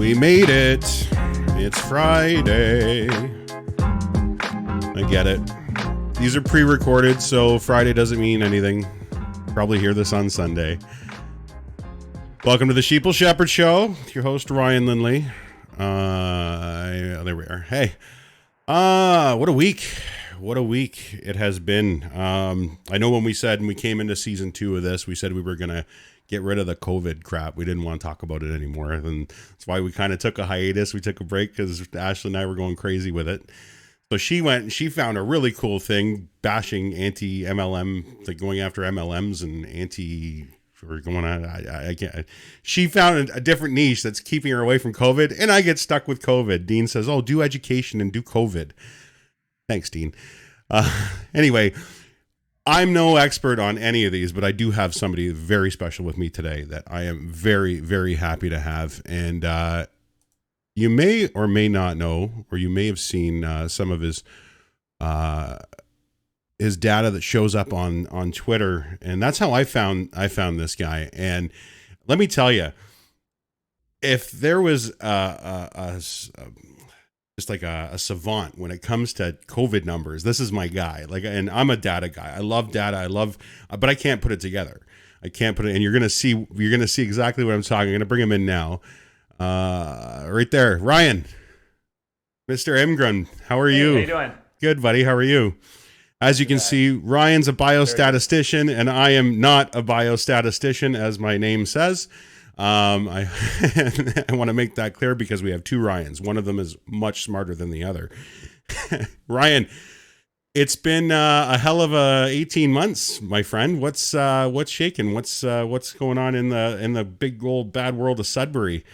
We made it. It's Friday. I get it. These are pre-recorded, so Friday doesn't mean anything. Probably hear this on Sunday. Welcome to the Sheeple Shepherd Show with your host, Ryan Lindley. There we are. Hey. What a week. What a week it has been. I know when we came into season 2 of this, we said we were going to get rid of the COVID crap. We didn't want to talk about it anymore. And that's why we kind of took a hiatus. We took a break because Ashley and I were going crazy with it. So she went and she found a really cool thing, bashing anti-MLM, like going after MLMs and or going on. I can't. She found a different niche that's keeping her away from COVID, and I get stuck with COVID. Dean says, "Oh, do education and do COVID." Thanks, Dean. Anyway, I'm no expert on any of these, but I do have somebody very special with me today that I am very, very happy to have. And you may or may not know, or you may have seen some of his data that shows up on Twitter. And that's how I found this guy. And let me tell you, if there was just like a savant when it comes to COVID numbers, this is my guy. And I'm a data guy. I love data. But I can't put it together. I can't put it, and you're going to see exactly what I'm talking. I'm going to bring him in now. Right there, Ryan, Mr. Imgrund. How are you? How you doing? Good, buddy. How are you? As you can see, Ryan's a biostatistician, and I am not a biostatistician, as my name says. I want to make that clear because we have two Ryans. One of them is much smarter than the other. Ryan, it's been a hell of 18 months, my friend. What's shaking? What's going on in the big old bad world of Sudbury?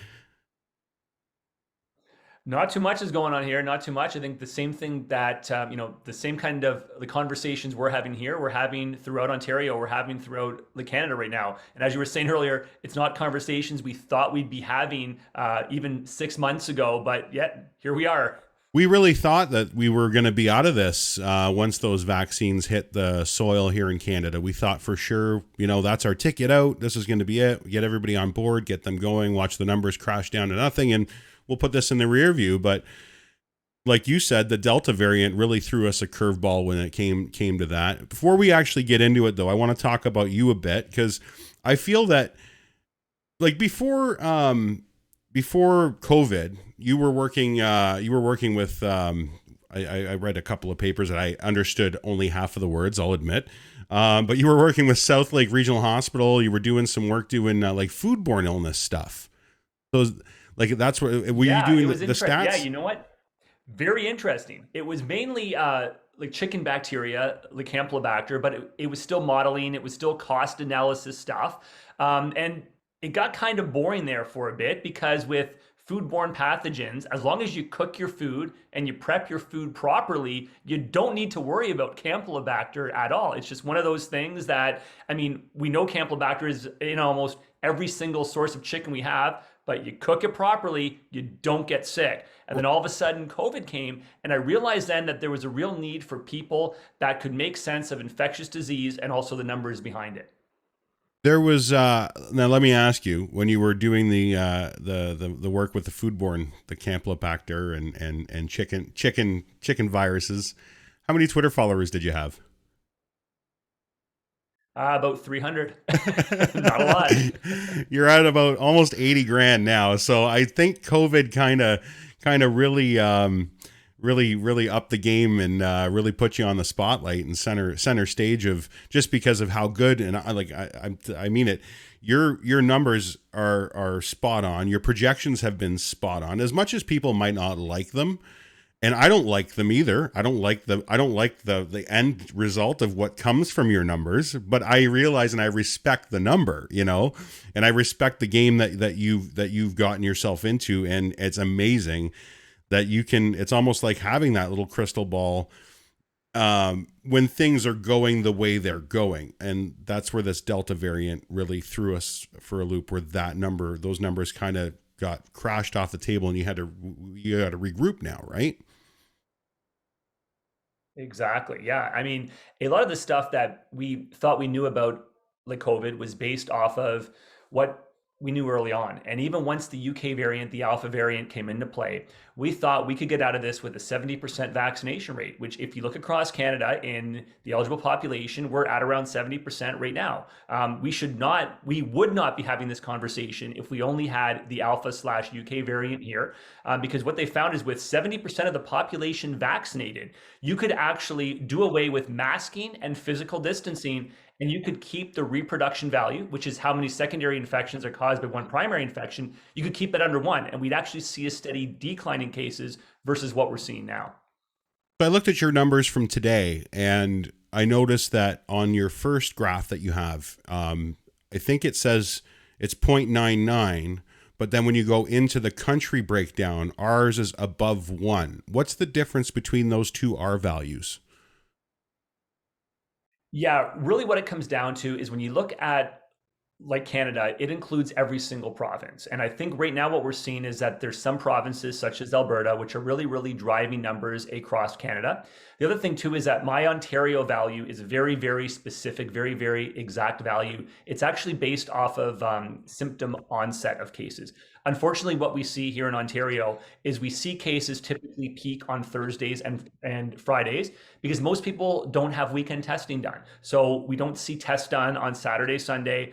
Not too much is going on here. Not too much. I think the same thing that, the same kind of the conversations we're having here, we're having throughout Ontario, we're having throughout Canada right now. And as you were saying earlier, it's not conversations we thought we'd be having even 6 months ago, but yet here we are. We really thought that we were going to be out of this once those vaccines hit the soil here in Canada. We thought for sure, that's our ticket out. This is going to be it. Get everybody on board, get them going, watch the numbers crash down to nothing, and we'll put this in the rear view. But like you said, the Delta variant really threw us a curveball when it came to that. Before we actually get into it, though, I want to talk about you a bit, because I feel that, like, before COVID, you were working with, I read a couple of papers that I understood only half of the words, I'll admit. But you were working with South Lake Regional Hospital. You were doing some work doing like foodborne illness stuff. So like, that's what, were you doing the stats? Yeah, you know what? Very interesting. It was mainly like chicken bacteria, like Campylobacter, but it was still modeling. It was still cost analysis stuff. And it got kind of boring there for a bit, because with foodborne pathogens, as long as you cook your food and you prep your food properly, you don't need to worry about Campylobacter at all. It's just one of those things that, we know Campylobacter is in almost every single source of chicken we have, but you cook it properly, you don't get sick. And then all of a sudden COVID came, and I realized then that there was a real need for people that could make sense of infectious disease and also the numbers behind it. There was now let me ask you, when you were doing the work with the foodborne, the Campylobacter and chicken viruses, how many Twitter followers did you have? About 300. Not a lot. You're at about almost 80 grand now. So I think COVID kind of really upped the game and really put you on the spotlight and center stage of, just because of how good, and I mean it. Your numbers are spot on. Your projections have been spot on. As much as people might not like them, and I don't like them either. I don't like the end result of what comes from your numbers, but I realize and I respect the number, and I respect the game that you've gotten yourself into, and it's amazing that you can. It's almost like having that little crystal ball when things are going the way they're going, and that's where this Delta variant really threw us for a loop, where those numbers kind of got crashed off the table, and you had to regroup now, right? Exactly. Yeah. A lot of the stuff that we thought we knew about like COVID was based off of what we knew early on. And even once the UK variant, the Alpha variant came into play, we thought we could get out of this with a 70% vaccination rate, which if you look across Canada in the eligible population, we're at around 70% right now. We would not be having this conversation if we only had the Alpha/UK variant here, because what they found is with 70% of the population vaccinated, you could actually do away with masking and physical distancing, and you could keep the reproduction value, which is how many secondary infections are caused by one primary infection. You could keep it under one, and we'd actually see a steady decline in cases versus what we're seeing now. So I looked at your numbers from today, and I noticed that on your first graph that you have, I think it says it's 0.99, but then when you go into the country breakdown, ours is above 1. What's the difference between those two R values? Yeah, really what it comes down to is when you look at like Canada, it includes every single province. And I think right now what we're seeing is that there's some provinces such as Alberta, which are really, really driving numbers across Canada. The other thing too is that my Ontario value is a very, very specific, very, very exact value. It's actually based off of symptom onset of cases. Unfortunately, what we see here in Ontario is we see cases typically peak on Thursdays and Fridays because most people don't have weekend testing done. So we don't see tests done on Saturday, Sunday.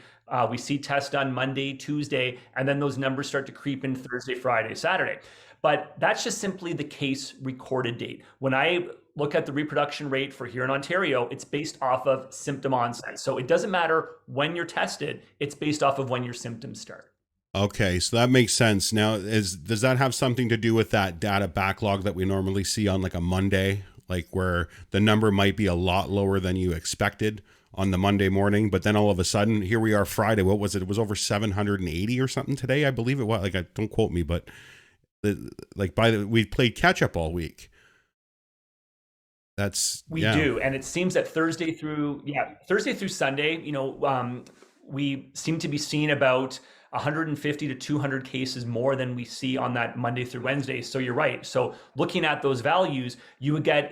We see tests done Monday, Tuesday, and then those numbers start to creep in Thursday, Friday, Saturday. But that's just simply the case recorded date. When I look at the reproduction rate for here in Ontario, it's based off of symptom onset. So it doesn't matter when you're tested, it's based off of when your symptoms start. Okay, so that makes sense. Now, does that have something to do with that data backlog that we normally see on like a Monday, like where the number might be a lot lower than you expected on the Monday morning, but then all of a sudden, here we are Friday. What was it? It was over 780 or something today, I believe it was. Like, don't quote me, but we played catch up all week. We do, and it seems that Thursday through Sunday, we seem to be seeing about 150 to 200 cases more than we see on that Monday through Wednesday. So you're right. So looking at those values, you would get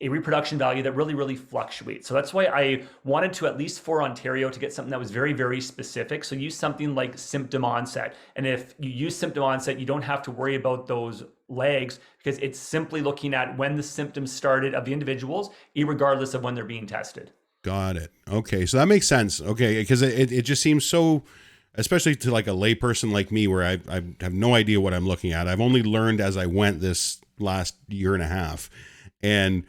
a reproduction value that really, really fluctuates. So that's why I wanted to, at least for Ontario, to get something that was very, very specific. So use something like symptom onset. And if you use symptom onset, you don't have to worry about those lags because it's simply looking at when the symptoms started of the individuals, irregardless of when they're being tested. Got it. Okay. So that makes sense. Okay. Because it just seems so, especially to like a layperson like me, where I have no idea what I'm looking at. I've only learned as I went this last year and a half. And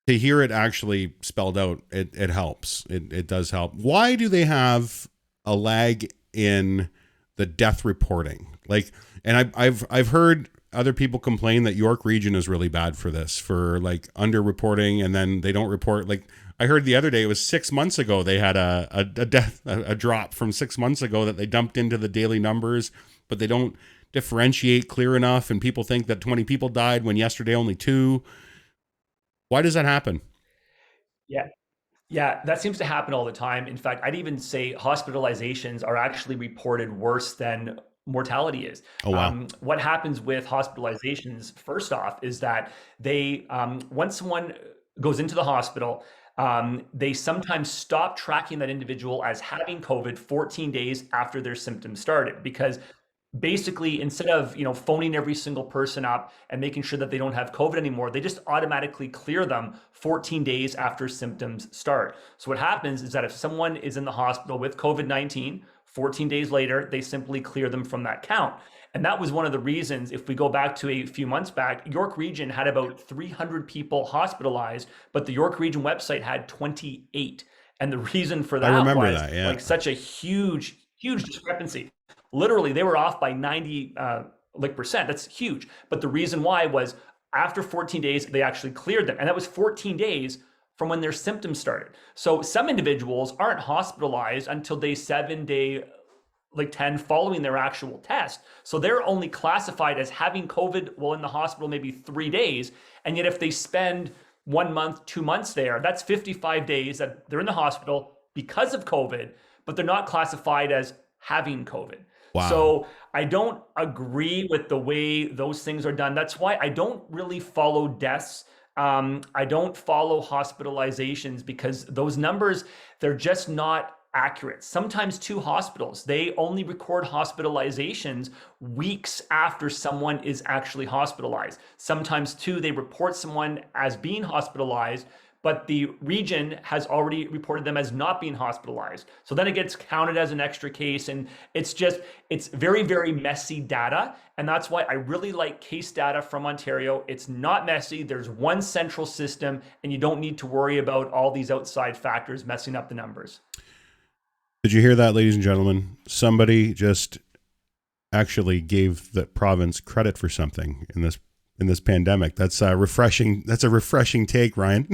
to hear it actually spelled out, it helps. It does help. Why do they have a lag in the death reporting? Like, and I've heard other people complain that York Region is really bad for this, for like underreporting, and then they don't report. Like I heard the other day, it was 6 months ago, they had a drop from 6 months ago that they dumped into the daily numbers, but they don't differentiate clear enough, and people think that 20 people died when yesterday only 2. Why does that happen? Yeah. Yeah, that seems to happen all the time. In fact, I'd even say hospitalizations are actually reported worse than mortality is. Oh, wow. What happens with hospitalizations, first off, is that they, once someone goes into the hospital, they sometimes stop tracking that individual as having COVID 14 days after their symptoms started because basically instead of phoning every single person up and making sure that they don't have COVID anymore, they just automatically clear them 14 days after symptoms start. So what happens is that if someone is in the hospital with COVID-19, 14 days later, they simply clear them from that count. And that was one of the reasons, if we go back to a few months back, York Region had about 300 people hospitalized, but the York Region website had 28. And the reason for that was like such a huge discrepancy. Literally, they were off by 90 percent. That's huge. But the reason why was after 14 days, they actually cleared them. And that was 14 days from when their symptoms started. So some individuals aren't hospitalized until day 7, day 10 following their actual test. So they're only classified as having COVID while in the hospital maybe 3 days. And yet if they spend 1 month, 2 months there, that's 55 days that they're in the hospital because of COVID, but they're not classified as having COVID. Wow. So I don't agree with the way those things are done. That's why I don't really follow deaths. I don't follow hospitalizations because those numbers, they're just not accurate. Sometimes two hospitals, they only record hospitalizations weeks after someone is actually hospitalized. Sometimes two, they report someone as being hospitalized, but the region has already reported them as not being hospitalized. So then it gets counted as an extra case. And it's very, very messy data. And that's why I really like case data from Ontario. It's not messy. There's one central system, and you don't need to worry about all these outside factors messing up the numbers. Did you hear that, ladies and gentlemen? Somebody just actually gave the province credit for something in this pandemic. That's refreshing. That's a refreshing take, Ryan.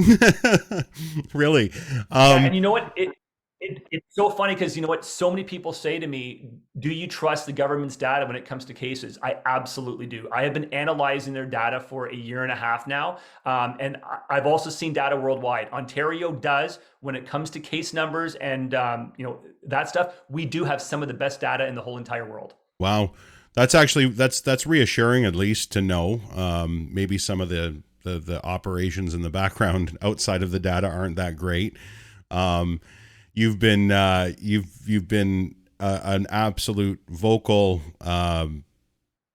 Really. Yeah, and you know what? It's so funny because you know what? So many people say to me, do you trust the government's data when it comes to cases? I absolutely do. I have been analyzing their data for a year and a half now. And I've also seen data worldwide. Ontario does, when it comes to case numbers and that stuff, we do have some of the best data in the whole entire world. Wow. That's actually, that's reassuring, at least to know. Maybe some of the operations in the background outside of the data aren't that great. You've been an absolute vocal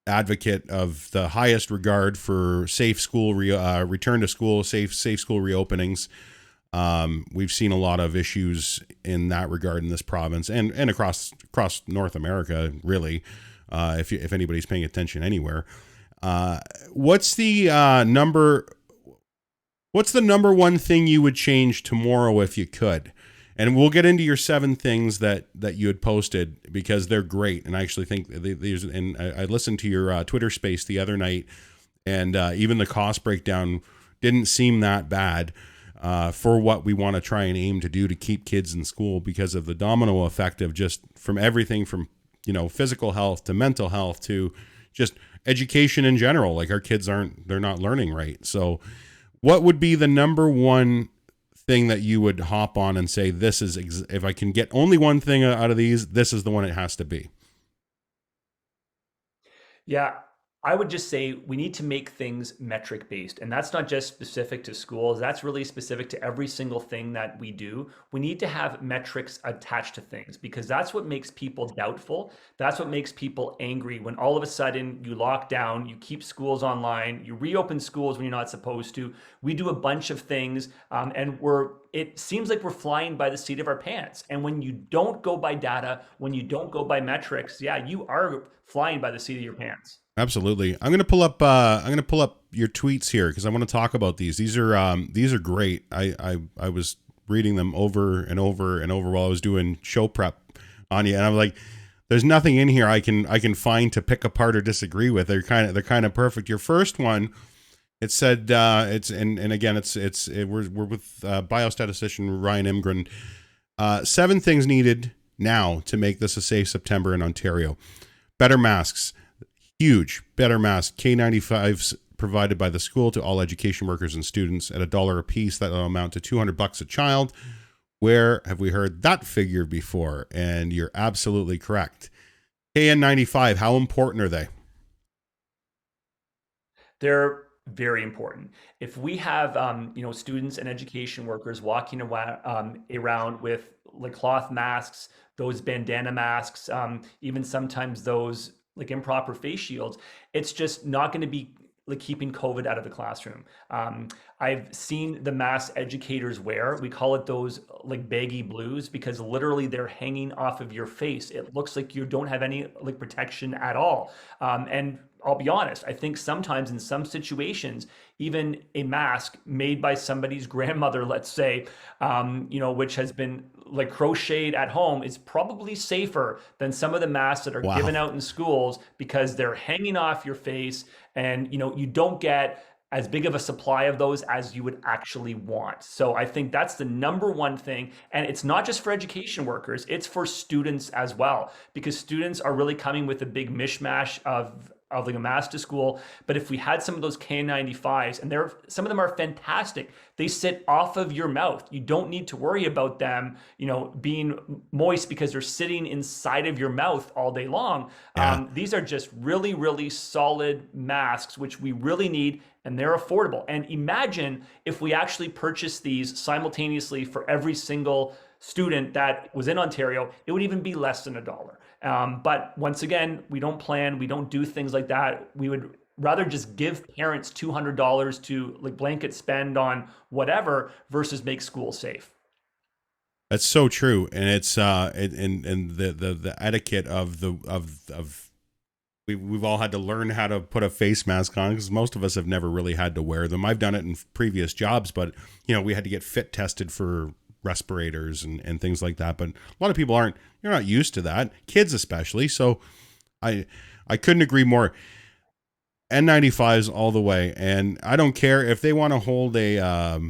advocate of the highest regard for safe school return to school, safe school reopenings. We've seen a lot of issues in that regard in this province and across North America, really. If anybody's paying attention anywhere, what's the number one thing you would change tomorrow if you could? And we'll get into your 7 things that you had posted because they're great. And I actually think these, and I listened to your Twitter space the other night, and even the cost breakdown didn't seem that bad for what we want to try and aim to do to keep kids in school, because of the domino effect of just from everything from, physical health to mental health to just education in general. Like, our kids they're not learning right. So what would be the number one thing that you would hop on and say, this is, if I can get only one thing out of these, this is the one it has to be? Yeah, I would just say we need to make things metric based. And that's not just specific to schools, that's really specific to every single thing that we do. We need to have metrics attached to things because that's what makes people doubtful. That's what makes people angry when all of a sudden you lock down, you keep schools online, you reopen schools when you're not supposed to. We do a bunch of things and it seems like we're flying by the seat of our pants. And when you don't go by data, when you don't go by metrics, yeah, you are flying by the seat of your pants. Absolutely. I'm going to pull up your tweets here because I want to talk about these. These are great. I was reading them over and over and over while I was doing show prep on you, and I'm like, there's nothing in here I can find to pick apart or disagree with. They're kind of perfect. Your first one, it said we're with biostatistician Ryan Imgrund. 7 things needed now to make this a safe September in Ontario. Better masks. Huge. Better mask. K95s provided by the school to all education workers and students at $1 a piece. That will amount to $200 a child. Where have we heard that figure before? And you're absolutely correct. KN95, how important are they? They're very important. If we have students and education workers walking around with like cloth masks, those bandana masks, even sometimes those like improper face shields, it's just not going to be like keeping COVID out of the classroom. I've seen the masks educators wear. We call it those like baggy blues because literally they're hanging off of your face. It looks like you don't have any like protection at all. And I'll be honest, I think sometimes in some situations, even a mask made by somebody's grandmother, let's say, which has been like crocheted at home, is probably safer than some of the masks that are given out in schools because they're hanging off your face and, you don't get as big of a supply of those as you would actually want. So I think that's the number one thing. And it's not just for education workers, it's for students as well, because students are really coming with a big mishmash of like a mask to school. But if we had some of those K95s, and some of them are fantastic, they sit off of your mouth. You don't need to worry about them, being moist because they're sitting inside of your mouth all day long. Yeah. These are just really, really solid masks, which we really need, and they're affordable. And imagine if we actually purchase these simultaneously for every single student that was in Ontario, it would even be less than $1. But once again, we don't plan, we don't do things like that. We would rather just give parents $200 to like blanket spend on whatever versus make school safe. That's so true, and it's and the etiquette of we've all had to learn how to put a face mask on, because most of us have never really had to wear them. I've done it in previous jobs, but we had to get fit tested for respirators and things like that. But a lot of people aren't. You're not used to that, kids especially. So I couldn't agree more. N95s all the way, and I don't care if they want to hold a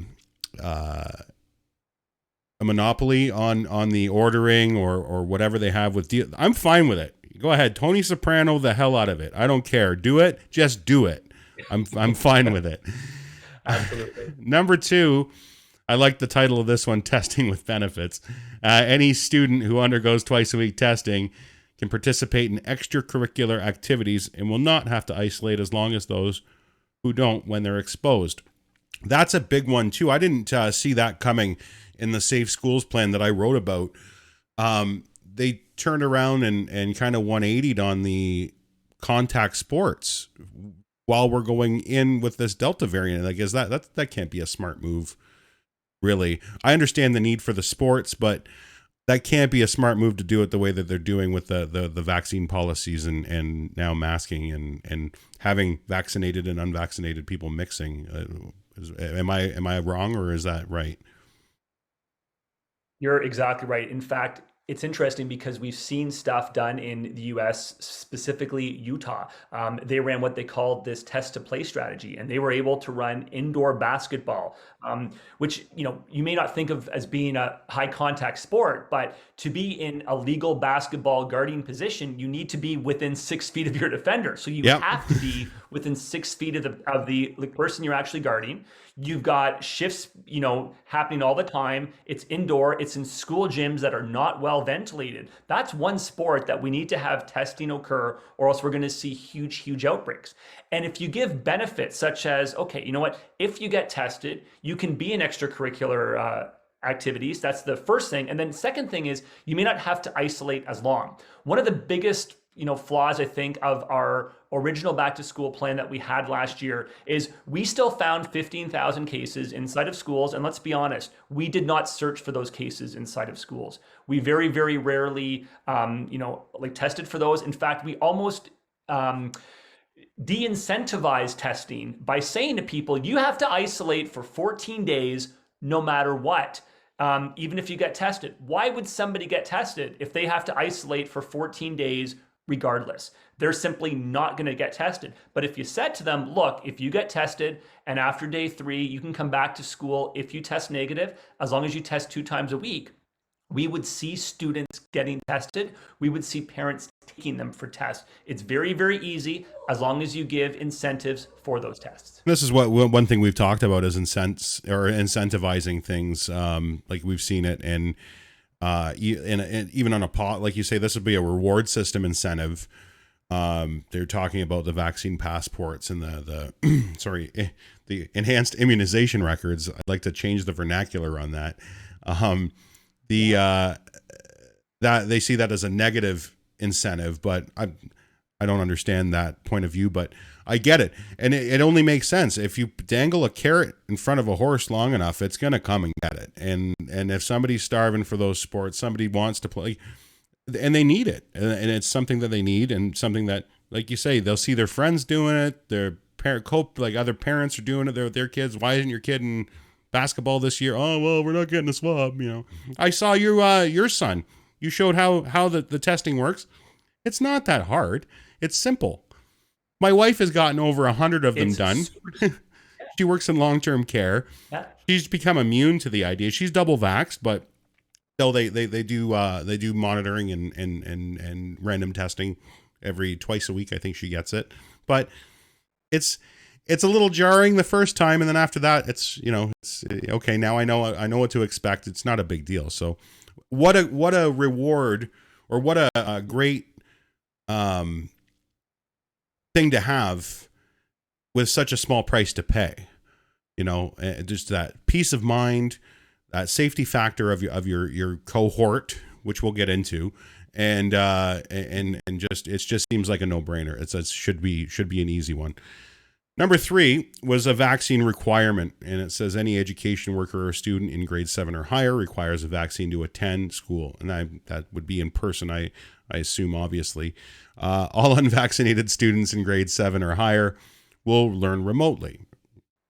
monopoly on the ordering or whatever they have with deal. I'm fine with it. Go ahead, Tony Soprano the hell out of it. I don't care. Do it. Just do it. I'm fine with it. Absolutely. Number 2, I like the title of this one, Testing with Benefits. Any student who undergoes twice a week testing can participate in extracurricular activities and will not have to isolate as long as those who don't when they're exposed. That's a big one too. I didn't see that coming in the Safe Schools plan that I wrote about. They turned around and kind of 180'd on the contact sports while we're going in with this Delta variant. I guess that can't be a smart move, really. I understand the need for the sports, but that can't be a smart move to do it the way that they're doing with the vaccine policies and now masking and having vaccinated and unvaccinated people mixing. Am I wrong, or is that right? You're exactly right. In fact, it's interesting because we've seen stuff done in the US, specifically Utah. They ran what they called this test to play strategy, and they were able to run indoor basketball, which you may not think of as being a high contact sport, but to be in a legal basketball guarding position, you need to be within 6 feet of your defender. So you have to be within 6 feet of the person you're actually guarding. You've got shifts, happening all the time. It's indoor. It's in school gyms that are not well ventilated. That's one sport that we need to have testing occur, or else we're going to see huge, huge outbreaks. And if you give benefits such as, okay, you know what? If you get tested, you can be in extracurricular activities. That's the first thing. And then second thing is you may not have to isolate as long. One of the biggest flaws, I think, of our original back to school plan that we had last year is we still found 15,000 cases inside of schools. And let's be honest, we did not search for those cases inside of schools. We very, very rarely, tested for those. In fact, we almost de-incentivize testing by saying to people, you have to isolate for 14 days no matter what. Even if you get tested. Why would somebody get tested if they have to isolate for 14 days regardless? They're simply not going to get tested. But if you said to them, look, if you get tested and after day 3, you can come back to school if you test negative, as long as you test 2 times a week, we would see students getting tested. We would see parents taking them for tests. It's very, very easy as long as you give incentives for those tests. This is what one thing we've talked about is incentivizing things. Like we've seen it, and even on a pot, like you say, this would be a reward system incentive. They're talking about the vaccine passports and the the enhanced immunization records. I'd like to change the vernacular on that. That they see that as a negative incentive, but I don't understand that point of view, but I get it. And it only makes sense. If you dangle a carrot in front of a horse long enough, it's going to come and get it. And if somebody's starving for those sports, somebody wants to play and they need it. And it's something that they need, and something that, like you say, they'll see their friends doing it. Their other parents are doing it. They're with their kids. Why isn't your kid in basketball this year? Oh, well, we're not getting a swab. I saw your son. You showed how the testing works. It's not that hard. It's simple. My wife has gotten over 100 of them done. She works in long-term care. Yeah. She's become immune to the idea. She's double vaxxed, but still they do monitoring and random testing twice a week. I think she gets it, but it's a little jarring the first time, and then after that, it's okay. Now I know what to expect. It's not a big deal. So, what a reward, or what a great thing to have with such a small price to pay. Just that peace of mind, safety factor of your cohort, which we'll get into, and just it just seems like a no brainer. It should be an easy one. Number 3 was a vaccine requirement, and it says any education worker or student in grade 7 or higher requires a vaccine to attend school, and that would be in person. I assume, obviously, all unvaccinated students in grade 7 or higher will learn remotely.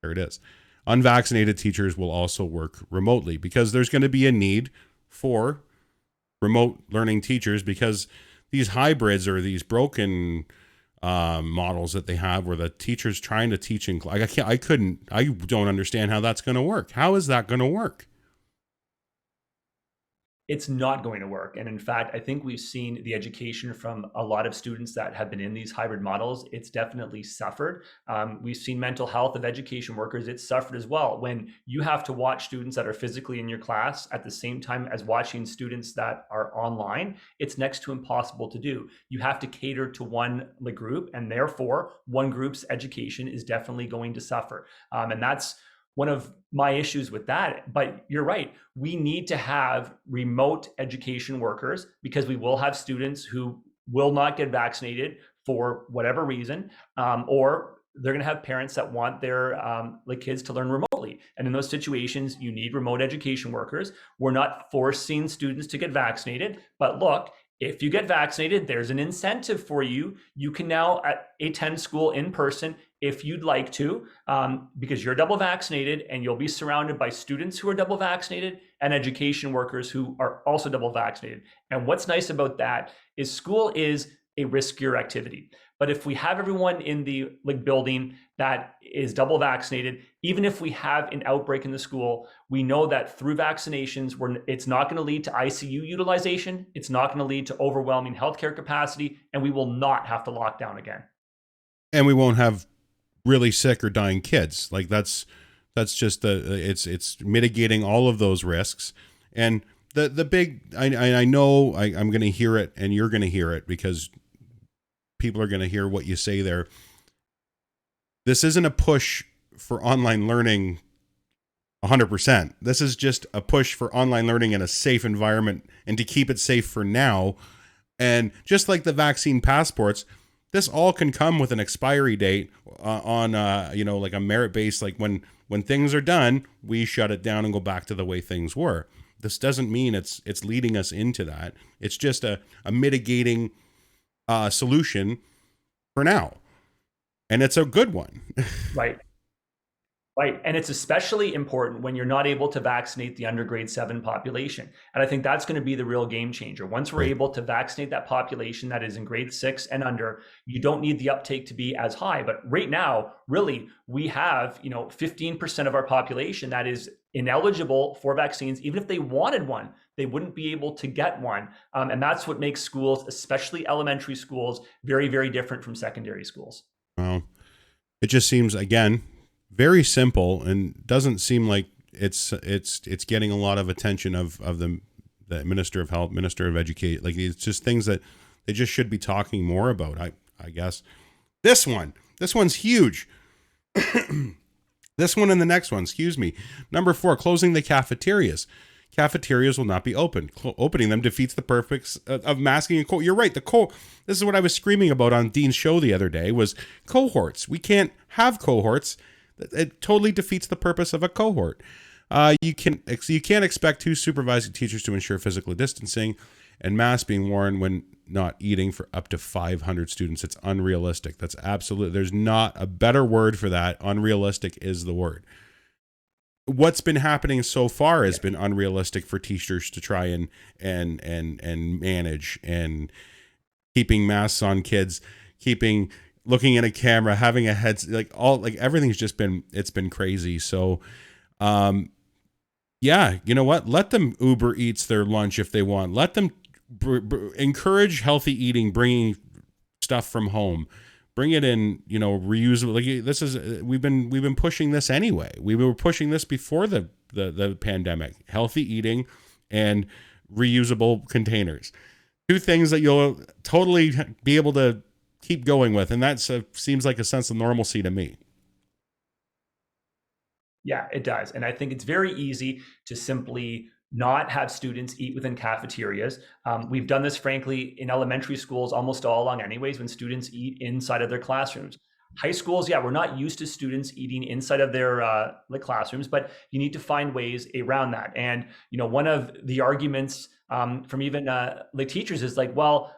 There it is. Unvaccinated teachers will also work remotely because there's going to be a need for remote learning teachers, because these hybrids or these broken models that they have where the teacher's trying to teach in I don't understand how that's going to work. How is that going to work? It's not going to work. And in fact, I think we've seen the education from a lot of students that have been in these hybrid models. It's definitely suffered. We've seen mental health of education workers. It's suffered as well. When you have to watch students that are physically in your class at the same time as watching students that are online, it's next to impossible to do. You have to cater to one group, and therefore one group's education is definitely going to suffer. And that's one of my issues with that. But you're right. We need to have remote education workers because we will have students who will not get vaccinated for whatever reason, or they're going to have parents that want their kids to learn remotely. And in those situations, you need remote education workers. We're not forcing students to get vaccinated, but look, if you get vaccinated, there's an incentive for you. You can now attend school in person if you'd like to, because you're double vaccinated, and you'll be surrounded by students who are double vaccinated and education workers who are also double vaccinated. And what's nice about that is school is a riskier activity. But if we have everyone in the building that is double vaccinated, even if we have an outbreak in the school, we know that through vaccinations, it's not going to lead to ICU utilization. It's not going to lead to overwhelming healthcare capacity, and we will not have to lock down again. And we won't have really sick or dying kids. Like that's just it's mitigating all of those risks. And the big, I know I'm going to hear it, and you're going to hear it, because people are going to hear what you say there. This isn't a push for online learning 100%. This is just a push for online learning in a safe environment, and to keep it safe for now. And just like the vaccine passports, this all can come with an expiry date on like a merit base. Like when things are done, we shut it down and go back to the way things were. This doesn't mean it's leading us into that. It's just a mitigating solution for now, and it's a good one. Right. And it's especially important when you're not able to vaccinate the under grade 7 population. And I think that's going to be the real game changer. Once we're able to vaccinate that population that is in grade 6 and under, you don't need the uptake to be as high. But right now, really, we have 15% of our population that is ineligible for vaccines. Even if they wanted one, they wouldn't be able to get one. And that's what makes schools, especially elementary schools, very, very different from secondary schools. Well, it just seems, again, very simple, and doesn't seem like it's getting a lot of attention of the Minister of Health, Minister of Education. Like, it's just things that they just should be talking more about. I guess this one's huge. This one and the next one, excuse me. Number 4, closing the cafeterias. Cafeterias will not be open. Opening them defeats the purpose of masking and You're right. This is what I was screaming about on Dean's show the other day, was cohorts. We can't have cohorts. It totally defeats the purpose of a cohort. You can't expect 2 supervising teachers to ensure physical distancing and masks being worn when not eating for up to 500 students. It's unrealistic. That's absolute. There's not a better word for that. Unrealistic is the word. What's been happening so far has been unrealistic for teachers to try and manage, and keeping masks on kids, looking at a camera, having a head, everything's just been crazy. So, yeah, you know what? Let them Uber Eats their lunch if they want. Let them encourage healthy eating, bringing stuff from home. Bring it in, reusable. Like, this is, we've been pushing this anyway. We were pushing this before the pandemic. Healthy eating and reusable containers. 2 things that you'll totally be able to keep going with, and that seems like a sense of normalcy to me. Yeah, it does. And I think it's very easy to simply not have students eat within cafeterias. We've done this, frankly, in elementary schools almost all along, anyways, when students eat inside of their classrooms. High schools, yeah, we're not used to students eating inside of their classrooms, but you need to find ways around that. And one of the arguments from even teachers is like, well,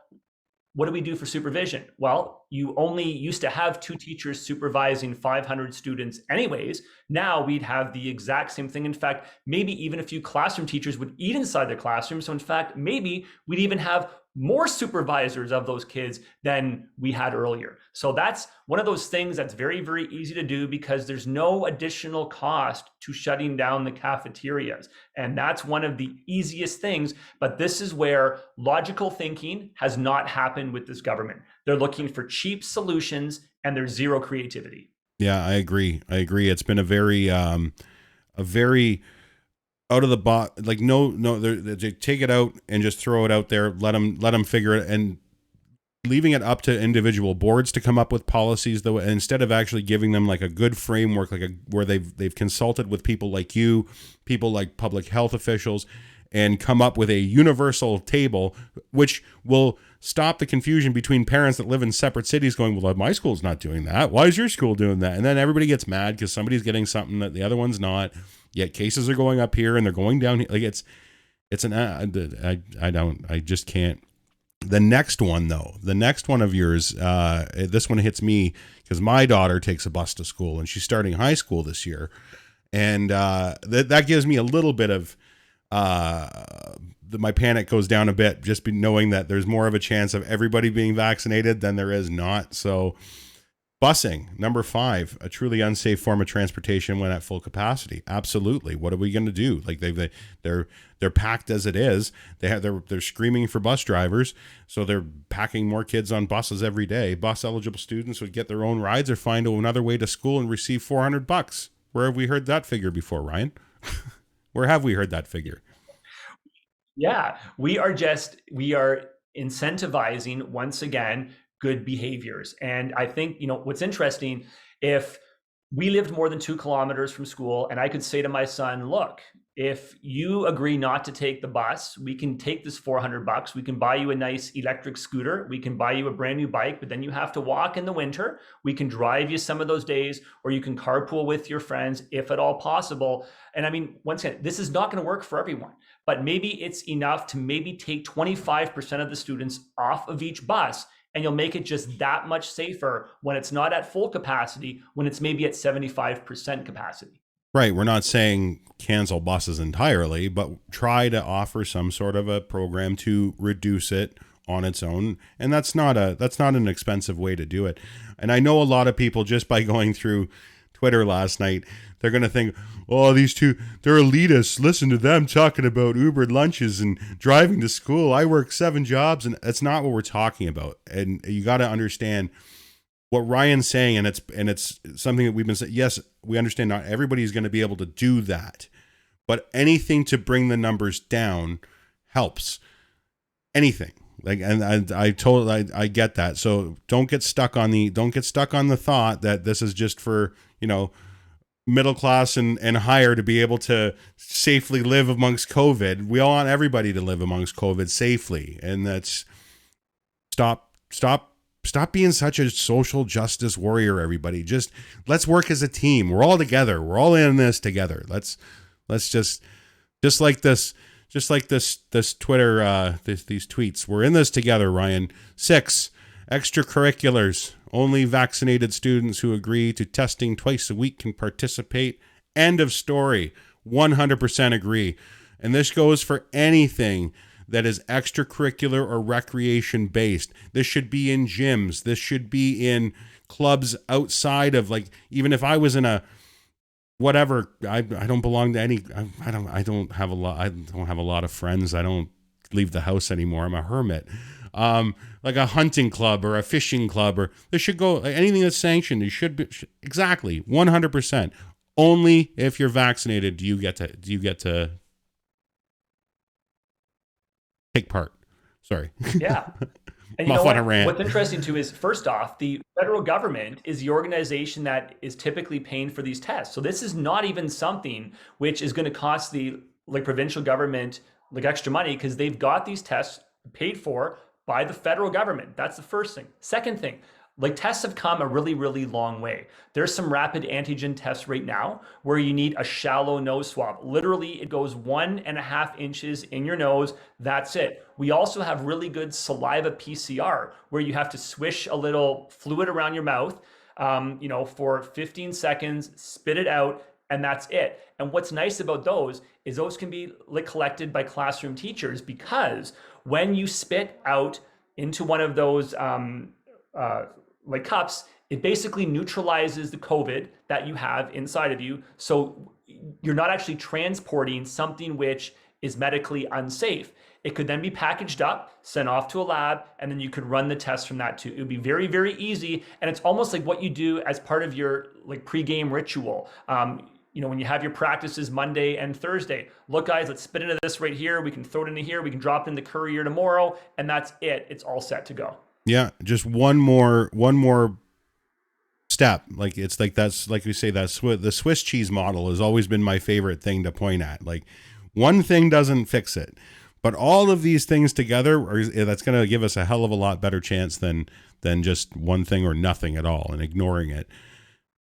what do we do for supervision? Well, you only used to have two teachers supervising 500 students anyways. Now we'd have the exact same thing. In fact, maybe even a few classroom teachers would eat inside their classroom. So in fact, maybe we'd even have more supervisors of those kids than we had earlier. So that's one of those things that's very, very easy to do because there's no additional cost to shutting down the cafeterias. And that's one of the easiest things. But this is where logical thinking has not happened with this government. They're looking for cheap solutions and there's zero creativity. Yeah, I agree. It's been a very out of the box, like no, they take it out and just throw it out there. Let them figure it, and leaving it up to individual boards to come up with policies, though, instead of actually giving them like a good framework, where they've consulted with people like you, people like public health officials, and come up with a universal table, which will stop the confusion between parents that live in separate cities going, well, my school's not doing that. Why is your school doing that? And then everybody gets mad because somebody's getting something that the other one's not. Yet cases are going up here and they're going down here. Like I just can't. The next one though, the next one of yours, this one hits me because my daughter takes a bus to school and she's starting high school this year. And that gives me a little bit of, my panic goes down a bit, just knowing that there's more of a chance of everybody being vaccinated than there is not. So busing, number 5, a truly unsafe form of transportation when at full capacity. Absolutely. What are we going to do? Like they're packed as it is. They're screaming for bus drivers, so they're packing more kids on buses every day. Bus eligible students would get their own rides or find another way to school and receive $400. Where have we heard that figure before, Ryan? Where have we heard that figure? Yeah, we are incentivizing once again good behaviors. And I think, what's interesting, if we lived more than 2 kilometers from school and I could say to my son, look, if you agree not to take the bus, we can take this $400. We can buy you a nice electric scooter. We can buy you a brand new bike, but then you have to walk in the winter. We can drive you some of those days, or you can carpool with your friends if at all possible. And I mean, once again, this is not going to work for everyone, but maybe it's enough to maybe take 25% of the students off of each bus, and you'll make it just that much safer when it's not at full capacity, when it's maybe at 75% capacity. Right. We're not saying cancel buses entirely, but try to offer some sort of a program to reduce it on its own. And that's not an expensive way to do it. And I know a lot of people, just by going through Twitter last night, they're going to think, oh, they're elitists. Listen to them talking about Ubered lunches and driving to school. I work 7 jobs, and that's not what we're talking about. And you got to understand what Ryan's saying, and it's something that we've been saying. Yes, we understand not everybody's going to be able to do that, but anything to bring the numbers down helps. Anything. Like, and I get that. So don't get stuck on the thought that this is just for, middle class and higher to be able to safely live amongst COVID. We all want everybody to live amongst COVID safely. And that's stop being such a social justice warrior, everybody. Just let's work as a team. We're all together. We're all in this together. Let's just like this Twitter, these tweets. We're in this together, Ryan. 6, extracurriculars. Only vaccinated students who agree to testing twice a week can participate. End of story. 100% agree. And this goes for anything that is extracurricular or recreation based. This should be in gyms. This should be in clubs outside of, like, even if I was in a whatever, I don't belong to any, I don't have a lot of friends. I don't leave the house anymore. I'm a hermit. Like a hunting club or a fishing club, or this should go, anything that's sanctioned, it should be exactly 100%. Only if you're vaccinated do you get to take part. Sorry. Yeah. And I'm you know off on a what? rant. What's interesting too is, first off, the federal government is the organization that is typically paying for these tests. So this is not even something which is going to cost the provincial government extra money, because they've got these tests paid for by the federal government. That's the first thing. Second thing, tests have come a really, really long way. There's some rapid antigen tests right now where you need a shallow nose swab. Literally, it goes 1.5 inches in your nose. That's it. We also have really good saliva PCR where you have to swish a little fluid around your mouth, for 15 seconds, spit it out, and that's it. And what's nice about those is those can be collected by classroom teachers, because when you spit out into one of those uh, cups, it basically neutralizes the COVID that you have inside of you. So you're not actually transporting something which is medically unsafe. It could then be packaged up, sent off to a lab, and then you could run the test from that too. It would be very, very easy. And it's almost like what you do as part of your pre-game ritual. When you have your practices Monday and Thursday, look guys, let's spit into this right here. We can throw it into here. We can drop it in the courier tomorrow, and that's it. It's all set to go. Yeah, just one more step. Like it's like that's like we say that the Swiss cheese model has always been my favorite thing to point at. Like one thing doesn't fix it, but all of these things together that's going to give us a hell of a lot better chance than just one thing or nothing at all and ignoring it.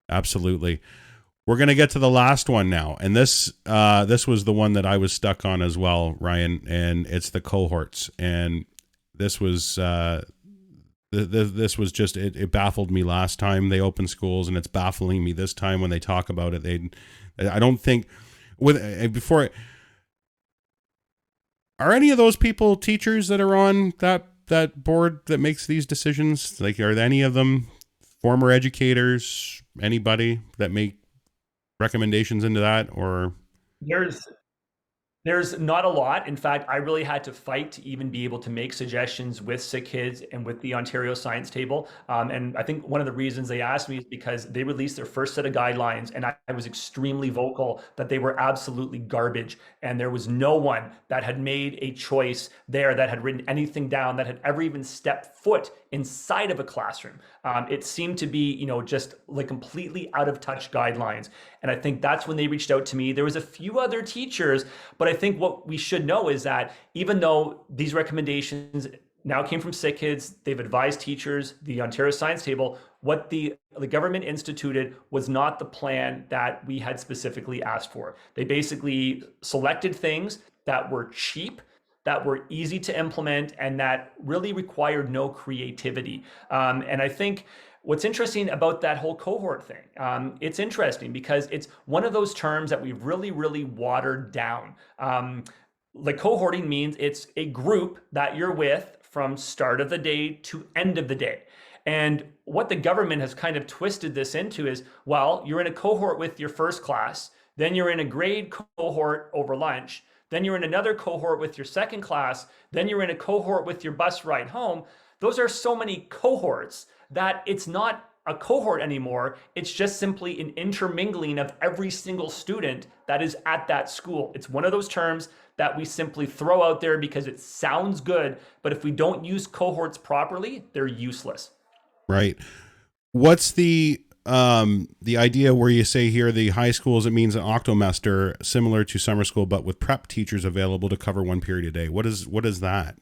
Absolutely. We're going to get to the last one now, and this was the one that I was stuck on as well, Ryan, and it's the cohorts. And this was this was just it baffled me last time they opened schools, and it's baffling me this time when they talk about it. I don't think before. Are any of those people teachers that are on that board that makes these decisions? Like, are any of them former educators? Anybody that make recommendations into that? Or There's not a lot. In fact, I really had to fight to even be able to make suggestions with Sick Kids and with the Ontario Science Table. And I think one of the reasons they asked me is because they released their first set of guidelines, and I was extremely vocal that they were absolutely garbage. And there was no one that had made a choice there, that had written anything down, that had ever even stepped foot inside of a classroom. It seemed to be, just completely out of touch guidelines. And I think that's when they reached out to me. There was a few other teachers, but I think what we should know is that even though these recommendations now came from Sick Kids, they've advised teachers, the Ontario Science Table, what the government instituted was not the plan that we had specifically asked for. They basically selected things that were cheap, that were easy to implement, and that really required no creativity. And I think what's interesting about that whole cohort thing, it's interesting because it's one of those terms that we've really, really watered down. Cohorting means it's a group that you're with from start of the day to end of the day. And what the government has kind of twisted this into is, well, you're in a cohort with your first class, then you're in a grade cohort over lunch, then you're in another cohort with your second class, then you're in a cohort with your bus ride home. Those are so many cohorts that it's not a cohort anymore. It's just simply an intermingling of every single student that is at that school. It's one of those terms that we simply throw out there because it sounds good, but if we don't use cohorts properly, they're useless. Right. What's the idea where you say here the high schools, it means an octomester similar to summer school, but with prep teachers available to cover one period a day? What is that?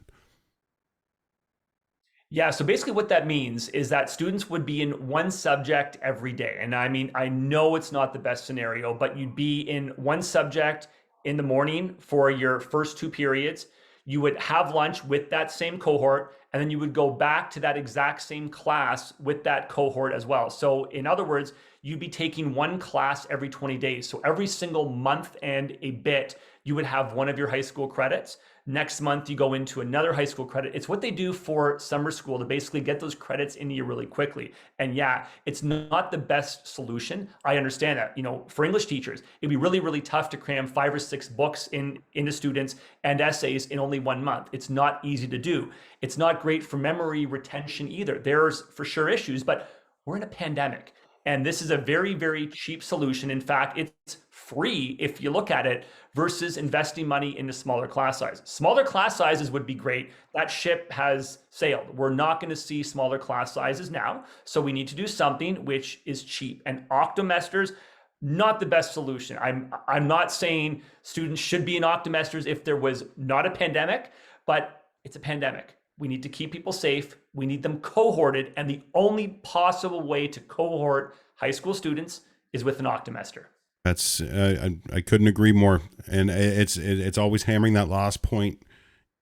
Yeah, so basically what that means is that students would be in one subject every day. And I mean, I know it's not the best scenario, but you'd be in one subject in the morning for your first two periods. You would have lunch with that same cohort, and then you would go back to that exact same class with that cohort as well. So in other words, you'd be taking one class every 20 days. So every single month and a bit, you would have one of your high school credits. Next month, you go into another high school credit. It's what they do for summer school to basically get those credits into you really quickly. And yeah, it's not the best solution. I understand that. For English teachers, it'd be really, really tough to cram 5 or 6 books into students and essays in only 1 month. It's not easy to do. It's not great for memory retention either. There's for sure issues, but we're in a pandemic. And this is a very, very cheap solution. In fact, it's free if you look at it, versus investing money into smaller class sizes. Smaller class sizes would be great. That ship has sailed. We're not going to see smaller class sizes now. So we need to do something which is cheap. And octomesters, not the best solution. I'm not saying students should be in octomesters if there was not a pandemic, but it's a pandemic. We need to keep people safe. We need them cohorted. And the only possible way to cohort high school students is with an octomester. That's I couldn't agree more. And it's always hammering that last point.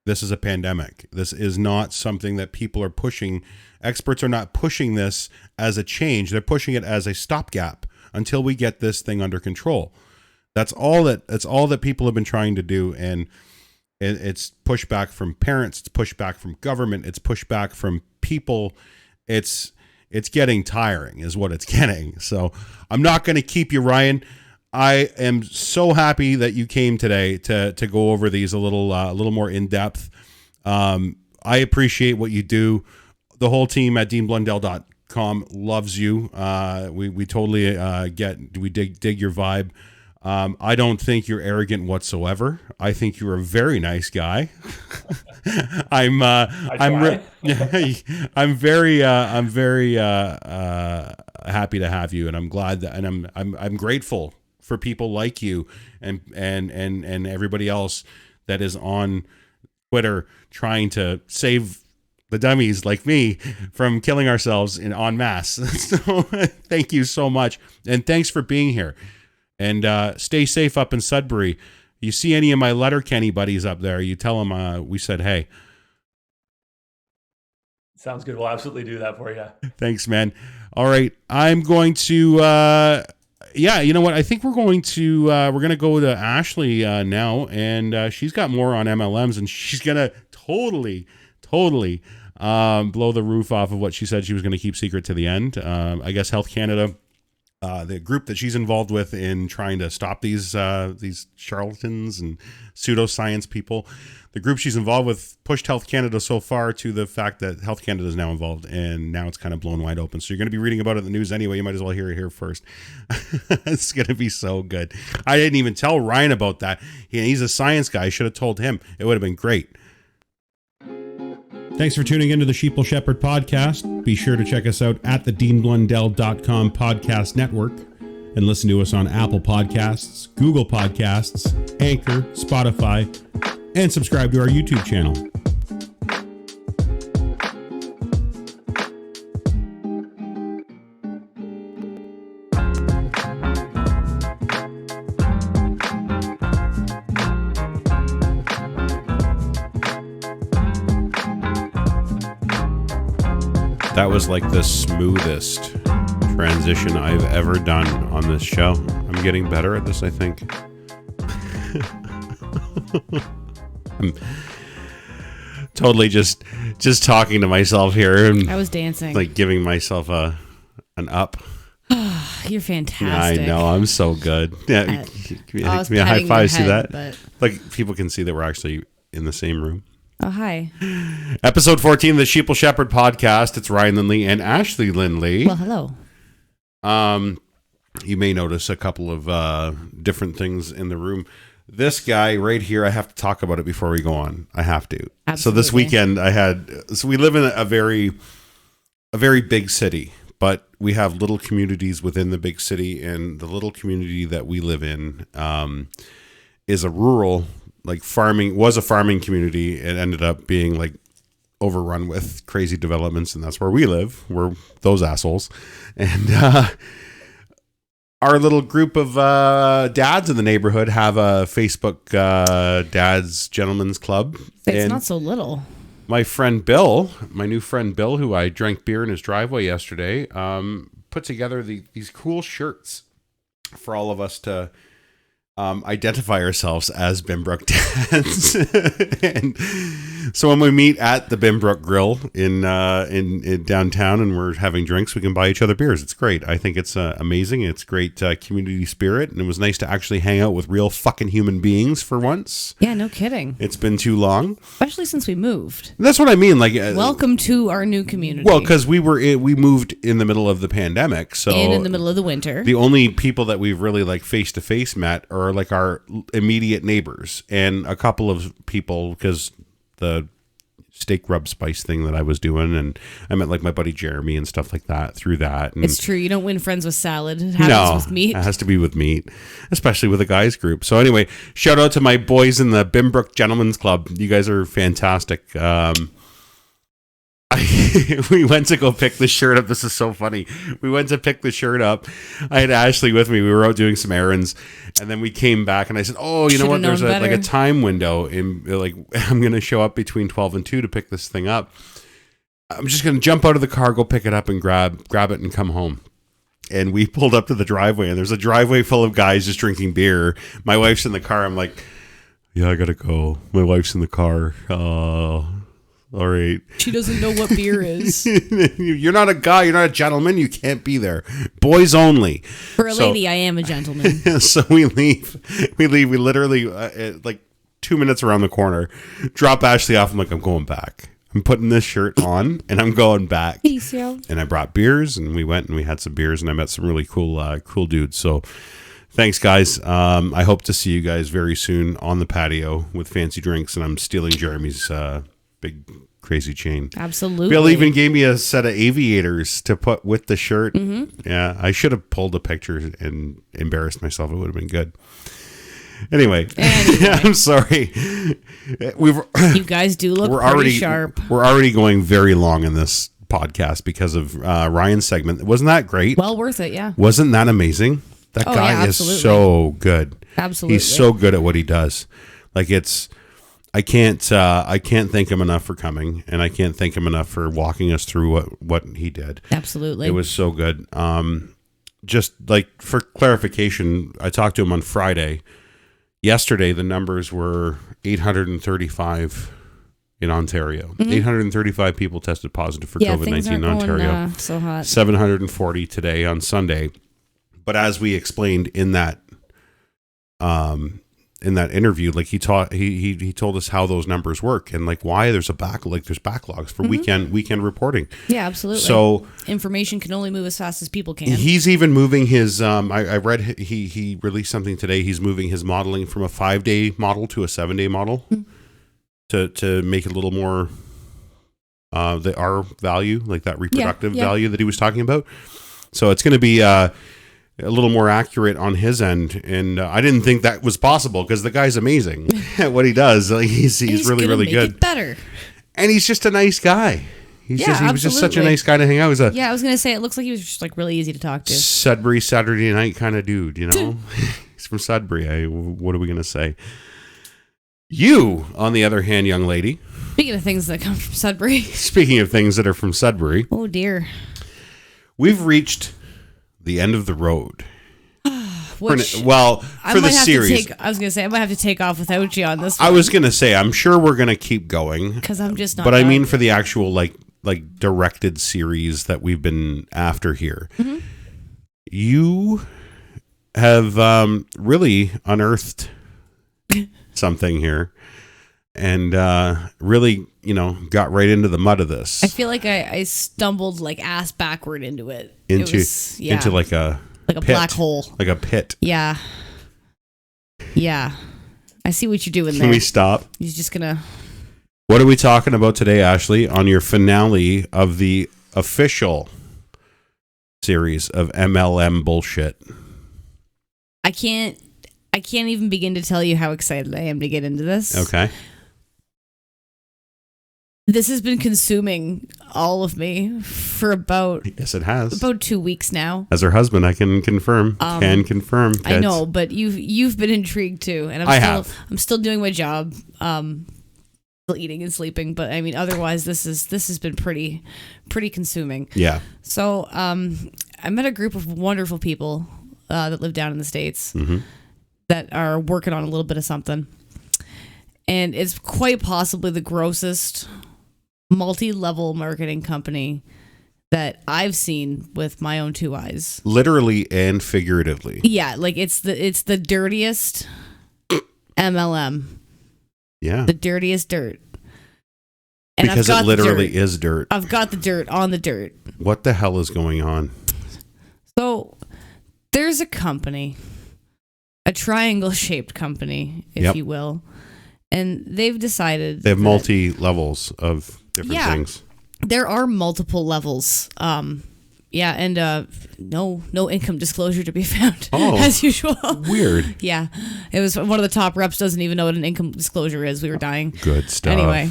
This is a pandemic. This is not something that people are pushing. Experts are not pushing this as a change. They're pushing it as a stopgap until we get this thing under control. That's all that people have been trying to do. And it's pushback from parents. It's pushback from government. It's pushback from people. It's getting tiring is what it's getting. So I'm not going to keep you, Ryan. I am so happy that you came today to go over these a little more in depth. I appreciate what you do. The whole team at deanblundell.com loves you. We totally dig your vibe. I don't think you're arrogant whatsoever. I think you're a very nice guy. I'm very happy to have you, and I'm glad that, and I'm grateful for people like you and everybody else that is on Twitter trying to save the dummies like me from killing ourselves en masse. So thank you so much, and thanks for being here. And stay safe up in Sudbury. You see any of my Letterkenny buddies up there, you tell them we said hey. Sounds good. We'll absolutely do that for you. Thanks, man. All right. I'm going to, you know what? I think we're going to go to Ashley now, and she's got more on MLMs, and she's going to totally blow the roof off of what she said she was going to keep secret to the end. I guess Health Canada, the group that she's involved with in trying to stop these charlatans and pseudoscience people, the group she's involved with pushed Health Canada so far to the fact that Health Canada is now involved, and now it's kind of blown wide open. So you're going to be reading about it in the news anyway. You might as well hear it here first. It's going to be so good. I didn't even tell Ryan about that. He's a science guy. I should have told him. It would have been great. Thanks for tuning into the Sheeple Shepherd podcast. Be sure to check us out at the deanblundell.com podcast network and listen to us on Apple Podcasts, Google Podcasts, Anchor, Spotify, and subscribe to our YouTube channel. That was like the smoothest transition I've ever done on this show. I'm getting better at this, I think. I'm totally just talking to myself here. And I was dancing. Like giving myself an up. You're fantastic. Yeah, I know. I'm so good. Yeah, give me a high five. See that? But... Like people can see that we're actually in the same room. Oh, hi. Episode 14 of the Sheeple Shepherd podcast. It's Ryan Lindley and Ashley Lindley. Well, hello. You may notice a couple of different things in the room. This guy right here, I have to talk about it before we go on. I have to. Absolutely. So this weekend we live in a very big city, but we have little communities within the big city, and the little community that we live in is a rural, like was a farming community. It ended up being like overrun with crazy developments, and that's where we live. We're those assholes. And our little group of dads in the neighborhood have a Facebook Dads Gentlemen's Club. It's not so little. My friend Bill, my new friend Bill, who I drank beer in his driveway yesterday, put together these cool shirts for all of us to identify ourselves as Bimbrook dads. And so when we meet at the Bimbrook Grill in downtown and we're having drinks, we can buy each other beers. It's great. I think it's amazing. It's great community spirit, and it was nice to actually hang out with real fucking human beings for once. Yeah, no kidding. It's been too long, especially since we moved. That's what I mean. Like, welcome to our new community. Well, because we moved in the middle of the pandemic, so and in the middle of the winter. The only people that we've really like face to face met are like our immediate neighbors and a couple of people because the steak rub spice thing that I was doing, and I met like my buddy Jeremy and stuff like that through that. And it's true. You don't win friends with salad. It happens with meat. It has to be with meat, especially with a guys group. So anyway, shout out to my boys in the Bimbrook Gentlemen's Club. You guys are fantastic. We went to go pick the shirt up. This is so funny. We went to pick the shirt up. I had Ashley with me. We were out doing some errands, and then we came back, and I said, "Oh, you know what? There's like a time window, in like I'm going to show up between 12 and 2 to pick this thing up. I'm just going to jump out of the car, go pick it up, and grab it, and come home." And we pulled up to the driveway, and there's a driveway full of guys just drinking beer. My wife's in the car. I'm like, "Yeah, I gotta go." My wife's in the car. All right. She doesn't know what beer is. You're not a guy. You're not a gentleman. You can't be there. Boys only. For a lady, I am a gentleman. So we leave. We literally, like 2 minutes around the corner, drop Ashley off. I'm like, I'm going back. I'm putting this shirt on, and I'm going back. Peace, yo. And I brought beers, and we went and we had some beers, and I met some really cool dudes. So thanks, guys. I hope to see you guys very soon on the patio with fancy drinks, and I'm stealing Jeremy's big crazy chain. Absolutely. Bill even gave me a set of aviators to put with the shirt. Mm-hmm. Yeah, I should have pulled a picture and embarrassed myself. It would have been good. Anyway. I'm sorry. You guys do look pretty sharp. We're already going very long in this podcast because of Ryan's segment. Wasn't that great? Well worth it, yeah. Wasn't that amazing? That guy is so good. Absolutely. He's so good at what he does. Like I can't thank him enough for coming, and I can't thank him enough for walking us through what he did. Absolutely. It was so good. Just like for clarification, I talked to him on Friday. Yesterday, the numbers were 835 in Ontario. 835 people tested positive for COVID-19 in Ontario. So hot. 740 today on Sunday. But as we explained in that interview, like he told us how those numbers work and like why there's there's backlogs for weekend reporting. Yeah, absolutely. So information can only move as fast as people can. He's even moving his I read he released something today. He's moving his modeling from a 5-day model to a 7-day model to make it a little more the R value, like that reproductive value that he was talking about. So it's going to be a little more accurate on his end, and I didn't think that was possible because the guy's amazing at what he does. Like he's really really good. It better, and he's just a nice guy. He was just such a nice guy to hang out with. I was gonna say it looks like he was just like really easy to talk to. Sudbury Saturday night kind of dude, you know. He's from Sudbury. What are we gonna say? You, on the other hand, young lady. Speaking of things that come from Sudbury. Speaking of things that are from Sudbury. Oh dear. We've reached the end of the road. For the series. I was going to say, I might have to take off without you on this one. I was going to say, I'm sure we're going to keep going. Because I'm just not. But I mean for the actual, like directed series that we've been after here. Mm-hmm. You have really unearthed something here. And really, got right into the mud of this. I feel like I stumbled like ass backward into it. Into like a pit, black hole. Like a pit. Yeah. Yeah. I see what you're doing there. Can we stop? He's just going to... What are we talking about today, Ashley, on your finale of the official series of MLM bullshit? I can't even begin to tell you how excited I am to get into this. Okay. This has been consuming all of me for about... Yes, it has. About 2 weeks now. As her husband, I can confirm. Kids. I know, but you've been intrigued too, and I'm still doing my job, still eating and sleeping. But I mean, otherwise, this has been pretty consuming. Yeah. So I met a group of wonderful people that live down in the States. Mm-hmm. that are working on a little bit of something. And it's quite possibly the grossest multi-level marketing company that I've seen with my own two eyes. Literally and figuratively. Yeah, like it's the dirtiest MLM. Yeah. The dirtiest dirt. And because it literally is dirt. I've got the dirt on the dirt. What the hell is going on? So there's a company, a triangle-shaped company, if you will, and they've decided they have multi-levels of different things. There are multiple levels. And no income disclosure to be found as usual. Weird. Yeah. It was one of the top reps doesn't even know what an income disclosure is. We were dying. Good stuff. Anyway,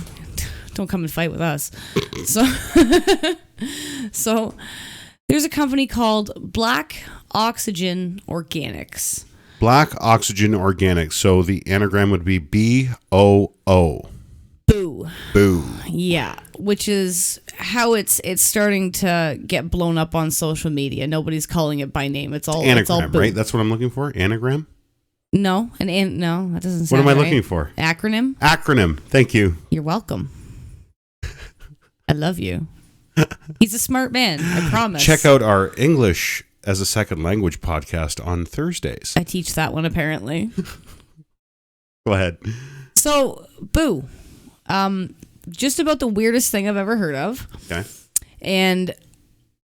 don't come and fight with us. So there's a company called Black Oxygen Organics. Black Oxygen Organics. So the anagram would be BOO. Boo. Boo. Yeah, which is how it's starting to get blown up on social media. Nobody's calling it by name. It's all anagram, it's all boo. Right? That's what I'm looking for. Anagram. No, no, that doesn't. What sound am I right. looking for? Acronym. Acronym. Thank you. You're welcome. I love you. He's a smart man. I promise. Check out our English as a second language podcast on Thursdays. I teach that one apparently. Go ahead. So, boo. Just about the weirdest thing I've ever heard of. Okay. And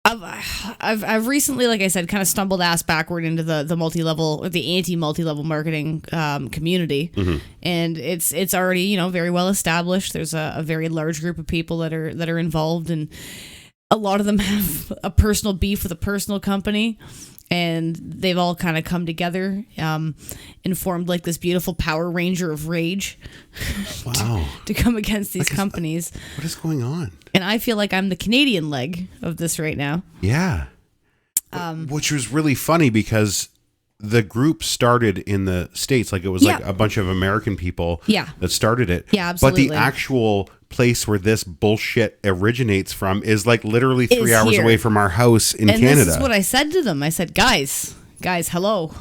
I've recently, like I said, kind of stumbled ass backward into the multi-level or the anti-multi-level marketing community. Mm-hmm. And it's already, very well established. There's a very large group of people that are involved, and a lot of them have a personal beef with a personal company. And they've all kind of come together and formed like this beautiful Power Ranger of rage. Wow. to come against these companies. What is going on? And I feel like I'm the Canadian leg of this right now. Yeah. Which was really funny because the group started in the States. Like it was like a bunch of American people that started it. Yeah, absolutely. But the actual place where this bullshit originates from is like literally 3 hours away from our house in Canada. This is what I said to them. I said, guys, hello.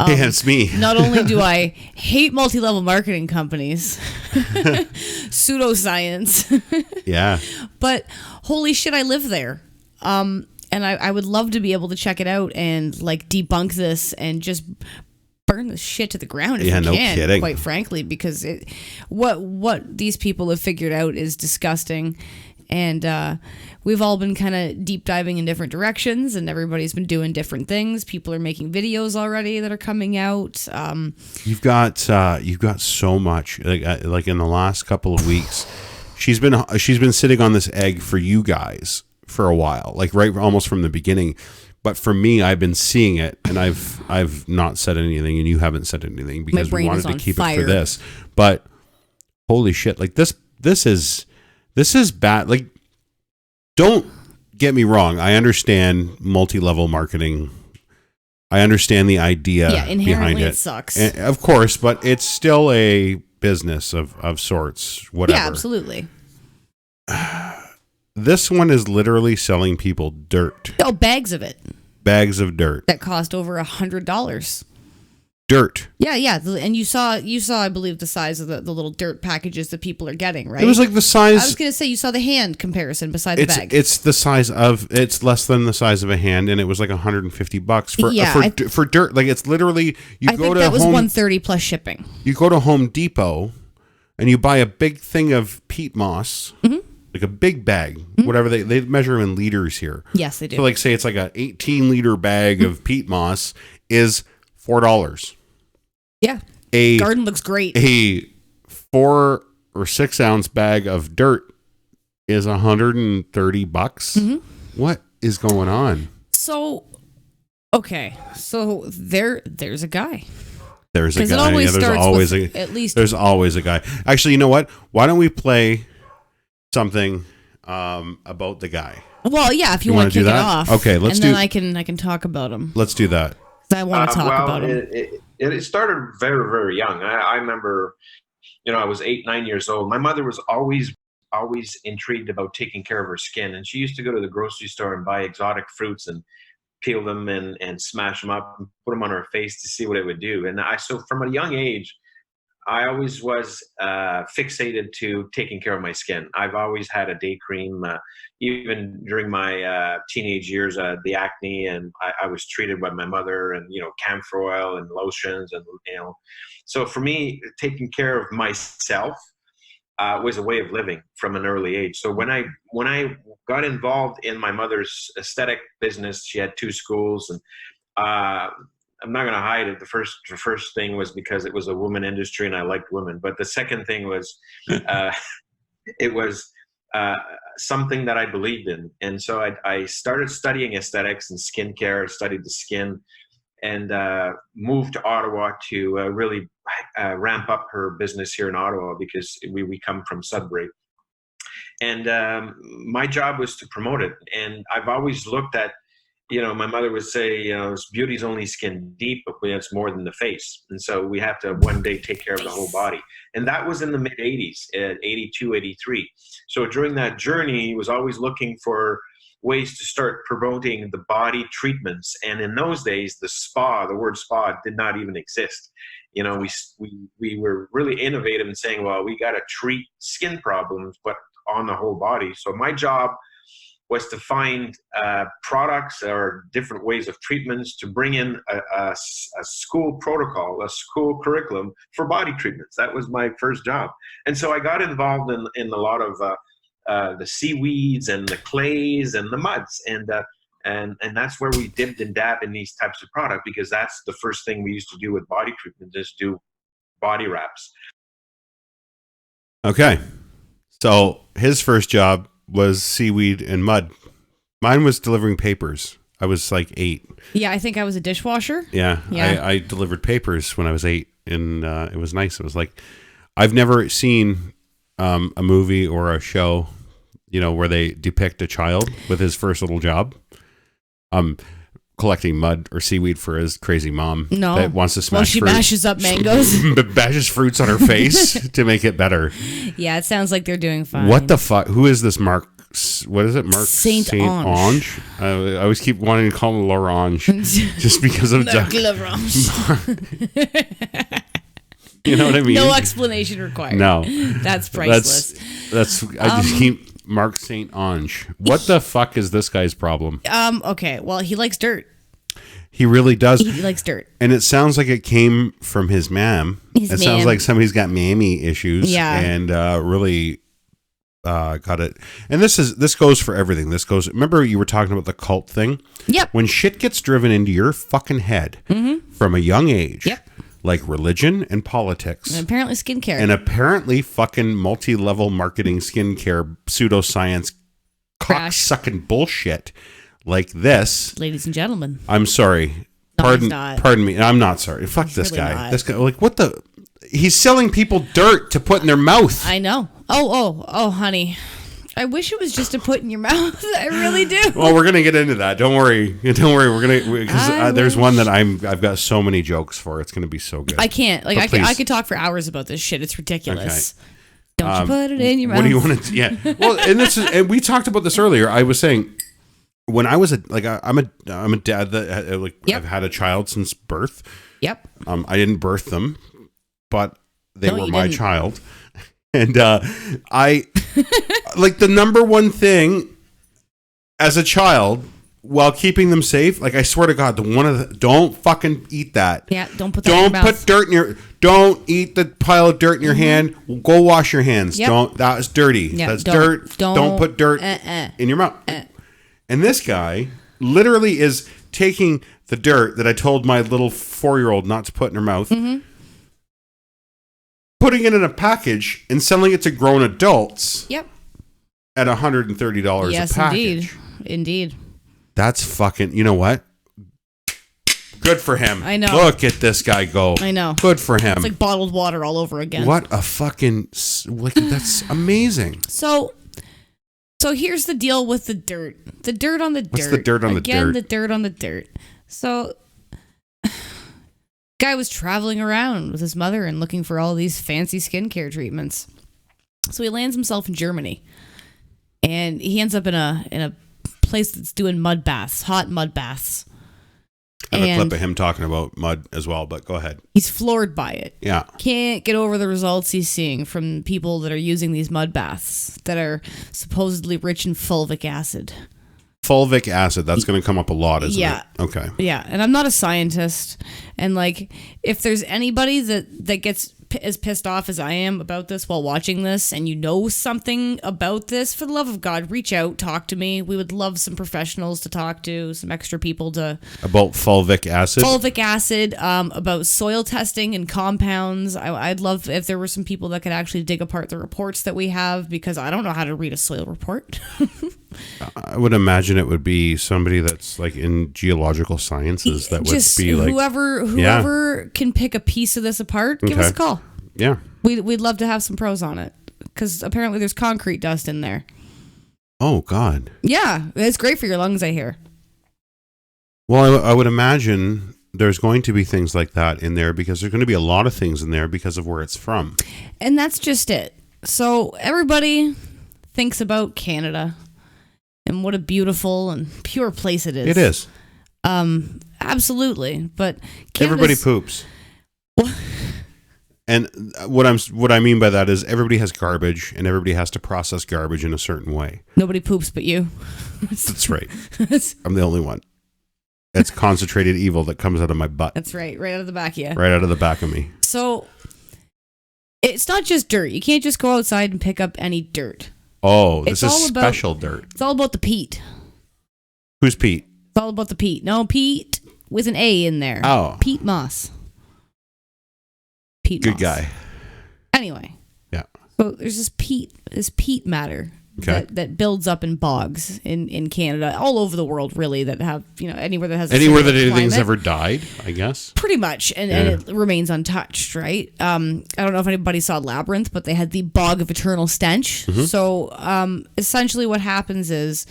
Yeah, it's me. Not only do I hate multi-level marketing companies, pseudoscience, but holy shit, I live there. And I would love to be able to check it out and like debunk this and just burn the shit to the ground if you can, kidding. Quite frankly, because what these people have figured out is disgusting. And we've all been kind of deep diving in different directions, and everybody's been doing different things. People are making videos already that are coming out. You've got so much like in the last couple of weeks. She's been sitting on this egg for you guys for a while, like right almost from the beginning. But for me, I've been seeing it, and I've not said anything, and you haven't said anything because we wanted to keep it for this. But holy shit, like this is bad. Like, don't get me wrong. I understand multi-level marketing. I understand the idea behind it. It sucks. And, of course, but it's still a business of sorts, whatever. Yeah, absolutely. This one is literally selling people dirt. Oh, bags of it. Bags of dirt. That cost over $100. Dirt. Yeah. And you saw, I believe, the size of the little dirt packages that people are getting, right? It was like the size. I was going to say, you saw the hand comparison beside the bag. It's the size of, it's less than the size of a hand, and it was like $150 for dirt. Like it's literally, I think that was $130 plus shipping. You go to Home Depot and you buy a big thing of peat moss. Mm-hmm. Like a big bag, whatever they measure them in liters here. Yes, they do. So like say it's like a 18-liter bag of peat moss is $4. Yeah. Garden looks great. A 4 or 6 ounce bag of dirt is $130. Mm-hmm. What is going on? So, okay. So there's a guy. There's a guy. There's always a guy. Actually, you know what? Why don't we play something about the guy? Well, yeah, if you want to kick it off. Okay, let's do. And then I can talk about him. Let's do that. I want to talk about him. It started very, very young. I remember, I was 8, 9 years old. My mother was always intrigued about taking care of her skin, and she used to go to the grocery store and buy exotic fruits and peel them and smash them up and put them on our face to see what it would do. And so from a young age, I always was fixated to taking care of my skin. I've always had a day cream, even during my teenage years, the acne, and I was treated by my mother, and camphor oil and lotions, and So for me, taking care of myself was a way of living from an early age. So when I got involved in my mother's aesthetic business, she had 2 schools, and I'm not going to hide it. The first thing was because it was a woman industry and I liked women. But the second thing was it was something that I believed in. And so I started studying aesthetics and skincare, studied the skin, and moved to Ottawa to really ramp up her business here in Ottawa, because we come from Sudbury. And my job was to promote it. And I've always looked at, my mother would say, beauty's only skin deep, but it's more than the face. And so we have to one day take care of the whole body. And that was in the mid 80s, at 82, 83. So during that journey, he was always looking for ways to start promoting the body treatments. And in those days, the word spa did not even exist. We were really innovative in saying, well, we got to treat skin problems, but on the whole body. So my job was to find products or different ways of treatments to bring in a school protocol, a school curriculum for body treatments. That was my first job. And so I got involved in a lot of the seaweeds and the clays and the muds. And that's where we dipped and dabbed in these types of product, because that's the first thing we used to do with body treatment, is do body wraps. Okay. So his first job was seaweed and mud. Mine was delivering papers. I was like 8. Yeah, I think I was a dishwasher. Yeah. I delivered papers when I was 8, and it was nice. It was like, I've never seen a movie or a show, where they depict a child with his first little job. Collecting mud or seaweed for his crazy mom that wants to smash she fruit. mashes up mangoes. Bashes fruits on her face to make it better. Yeah, it sounds like they're doing fine. What the fuck? Who is this Mark? What is it? Mark Saint Ange. I always keep wanting to call him L'Orange just because of Mark L'Orange. You know what I mean? No explanation required. No. That's priceless. That's I just keep Mark Saint Ange. What the fuck is this guy's problem? Okay, well, he likes dirt. He really does. He likes dirt. And it sounds like it came from his mam. Sounds like somebody's got mammy issues. Yeah. And really got it. And this goes for everything. Remember you were talking about the cult thing? Yep. When shit gets driven into your fucking head from a young age. Yep. Like religion and politics. And apparently skincare. And apparently fucking multi-level marketing skincare pseudoscience cock-sucking bullshit like this. Ladies and gentlemen. I'm sorry. Pardon me. I'm not sorry. Fuck this really guy. not. This guy, like, what the? He's selling people dirt to put in their mouth. I know. Oh, honey. I wish it was just to put in your mouth. I really do. Well, we're gonna get into that. Don't worry. We're gonna, because there's one that I've got so many jokes for. It's gonna be so good. I can't. Like, I could talk for hours about this shit. It's ridiculous. Okay. Don't you put it in your mouth. What do you want to? Yeah. Well, and we talked about this earlier. I was saying, when I was I'm a dad that I've had a child since birth. Yep. I didn't birth them, but they were my child. And I like the number one thing as a child, while keeping them safe, like I swear to God, don't fucking eat that. Yeah, don't put that in your mouth. Don't put dirt in your, don't eat the pile of dirt in your hand. Go wash your hands. Yep. That was dirty. Yep, that's dirt. Don't put dirt in your mouth. And this guy literally is taking the dirt that I told my little 4-year-old not to put in her mouth, putting it in a package and selling it to grown adults. Yep. At $130 a package. Indeed. That's fucking, you know what? Good for him. I know. Look at this guy go. I know. Good for him. It's like bottled water all over again. What a fucking, that's amazing. So here's the deal with the dirt. The dirt on the dirt. What's the dirt on the dirt? Again, the dirt on the dirt. So, guy was traveling around with his mother and looking for all these fancy skincare treatments. So he lands himself in Germany. And he ends up in a place that's doing mud baths, hot mud baths. I have a And clip of him talking about mud as well, but go ahead. he's floored by it. Yeah. Can't get over the results he's seeing from people that are using these mud baths that are supposedly rich in fulvic acid. Fulvic acid, that's going to come up a lot, isn't Yeah. it? Okay. Yeah, and I'm not a scientist, and like, if there's anybody that gets as pissed off as I am about this while watching this, and you know something about this, for the love of God, reach out, talk to me. We would love some professionals to talk to, some extra people to... About fulvic acid? Fulvic acid, about soil testing and compounds. I'd love if there were some people that could actually dig apart the reports that we have, because I don't know how to read a soil report. I would imagine it would be somebody that's like in geological sciences that would be like... Whoever can pick a piece of this apart, give us a call. Yeah. We'd love to have some pros on it, because apparently there's concrete dust in there. Oh, God. Yeah, it's great for your lungs, I hear. Well, I would imagine there's going to be things like that in there, because there's going to be a lot of things in there because of where it's from. And that's just it. So everybody thinks about Canada and what a beautiful and pure place it is. It is. Absolutely. But everybody poops. And what I mean by that is everybody has garbage, and everybody has to process garbage in a certain way. Nobody poops but you. That's right. I'm the only one. It's concentrated evil that comes out of my butt. That's right. Right out of the back of you. Right out of the back of me. So it's not just dirt. You can't just go outside and pick up any dirt. Oh, this is special dirt. It's all about the peat. Who's Pete? It's all about the peat. No, Pete with an A in there. Oh. Pete Moss. Pete Good Moss. guy. Anyway. Yeah. So there's this peat matter that builds up in bogs in Canada, all over the world, really, that have, anywhere that has anywhere that anything's ever died, I guess. Pretty much, and it remains untouched, right? I don't know if anybody saw Labyrinth, but they had the bog of eternal stench. Mm-hmm. So essentially what happens is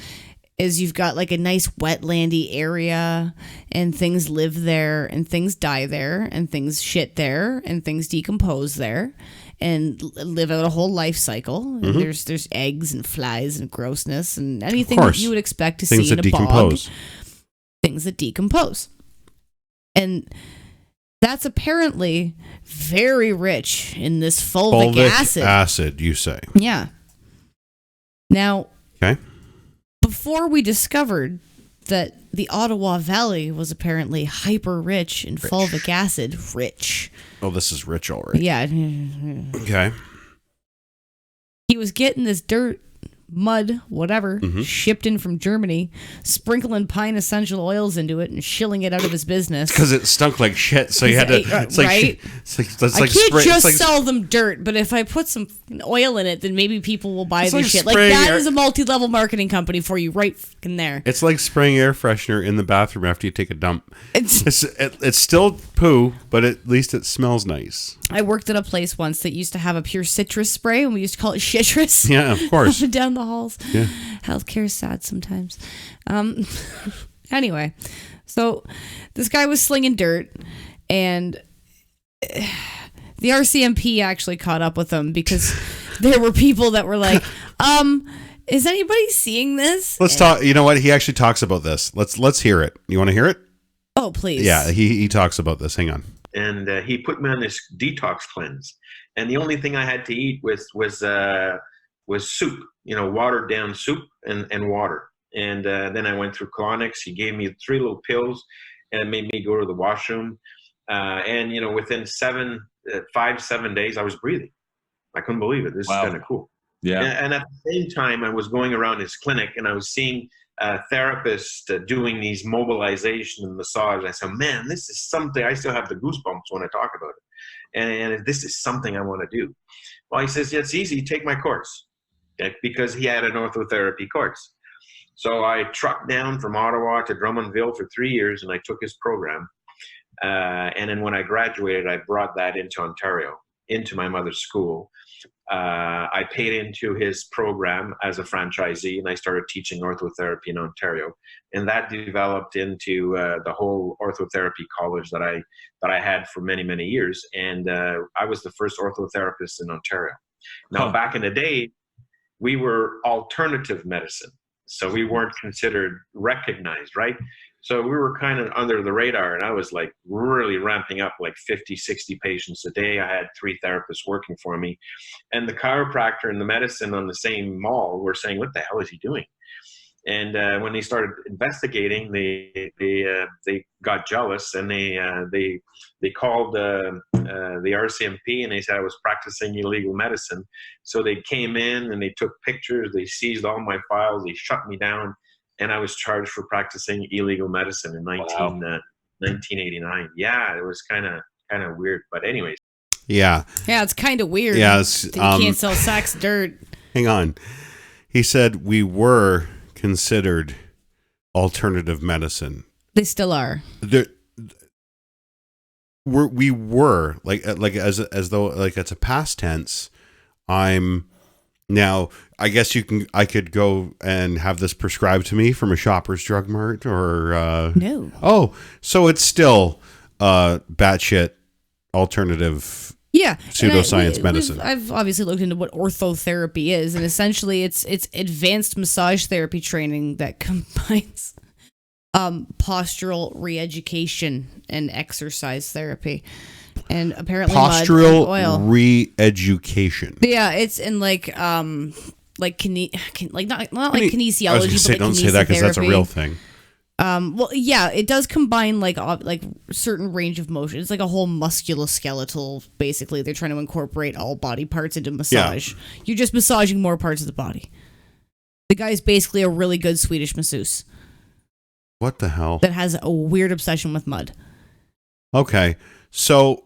you've got like a nice wetlandy area, and things live there, and things die there, and things shit there, and things decompose there, and live out a whole life cycle. And there's eggs and flies and grossness and anything that you would expect to see in a bog. Things that decompose. And that's apparently very rich in this fulvic acid. Acid, you say? Yeah. Now, okay. Before we discovered that the Ottawa Valley was apparently hyper rich in fulvic acid, Oh, this is rich already. Yeah. Okay. He was getting this dirt, mud, whatever, shipped in from Germany, sprinkling pine essential oils into it and shilling it out of his business. Because it stunk like shit, so you had to... It's like, right? I can't sell them dirt, but if I put some oil in it, then maybe people will buy this shit. Like, that is a multi-level marketing company for you right fucking there. It's like spraying air freshener in the bathroom after you take a dump. It's still poo, but at least it smells nice. I worked at a place once that used to have a pure citrus spray, and we used to call it shitrus. Yeah, of course. Down the halls. Yeah. Healthcare is sad sometimes. Anyway, so this guy was slinging dirt, and the RCMP actually caught up with him because there were people that were like, is anybody seeing this? Let's talk. You know what? He actually talks about this. Let's hear it. You want to hear it? Oh, please. Yeah, he talks about this. Hang on. And he put me on this detox cleanse, and the only thing I had to eat was soup, watered down soup and water. And then I went through colonics. He gave me 3 little pills, and it made me go to the washroom. And within 7 days, I was breathing. I couldn't believe it. This is kind of cool. Yeah. And at the same time, I was going around his clinic, and I was seeing therapists doing these mobilization and massage. I said, man, this is something. I still have the goosebumps when I talk about it. And this is something I want to do. Well, he says, yeah, it's easy. Take my course. Okay? Because he had an orthotherapy course. So I trucked down from Ottawa to Drummondville for 3 years, and I took his program. And then when I graduated, I brought that into Ontario, into my mother's school. I paid into his program as a franchisee, and I started teaching orthotherapy in Ontario. And that developed into the whole orthotherapy college that I had for many, many years. And I was the first orthotherapist in Ontario. Now, back in the day, we were alternative medicine. So we weren't considered recognized, right? So we were kind of under the radar, and I was like really ramping up like 50, 60 patients a day. I had 3 therapists working for me, and the chiropractor and the medicine on the same mall were saying, what the hell is he doing? And when they started investigating, they got jealous, and they called the RCMP, and they said I was practicing illegal medicine. So they came in and they took pictures. They seized all my files. They shut me down, and I was charged for practicing illegal medicine in 1989. Yeah, it was kind of weird, but anyways. Yeah. Yeah, it's kind of weird. Yeah, that you can't sell sacks of dirt. Hang on. He said we were considered alternative medicine. They still are. We were like as though like it's a past tense. I'm now. I guess I could go and have this prescribed to me from a Shoppers Drug Mart or no. Oh, so it's still batshit alternative. Yeah, pseudoscience medicine. I've obviously looked into what orthotherapy is, and essentially it's advanced massage therapy training that combines postural re-education and exercise therapy, and apparently postural mud and oil. Re-education. Yeah, it's in like not like kinesiology. I was gonna say, but don't say that because that's a real thing. Well, yeah, it does combine like certain range of motion. It's like a whole musculoskeletal. Basically, they're trying to incorporate all body parts into massage. Yeah. You're just massaging more parts of the body. The guy's basically a really good Swedish masseuse. What the hell? That has a weird obsession with mud. Okay, so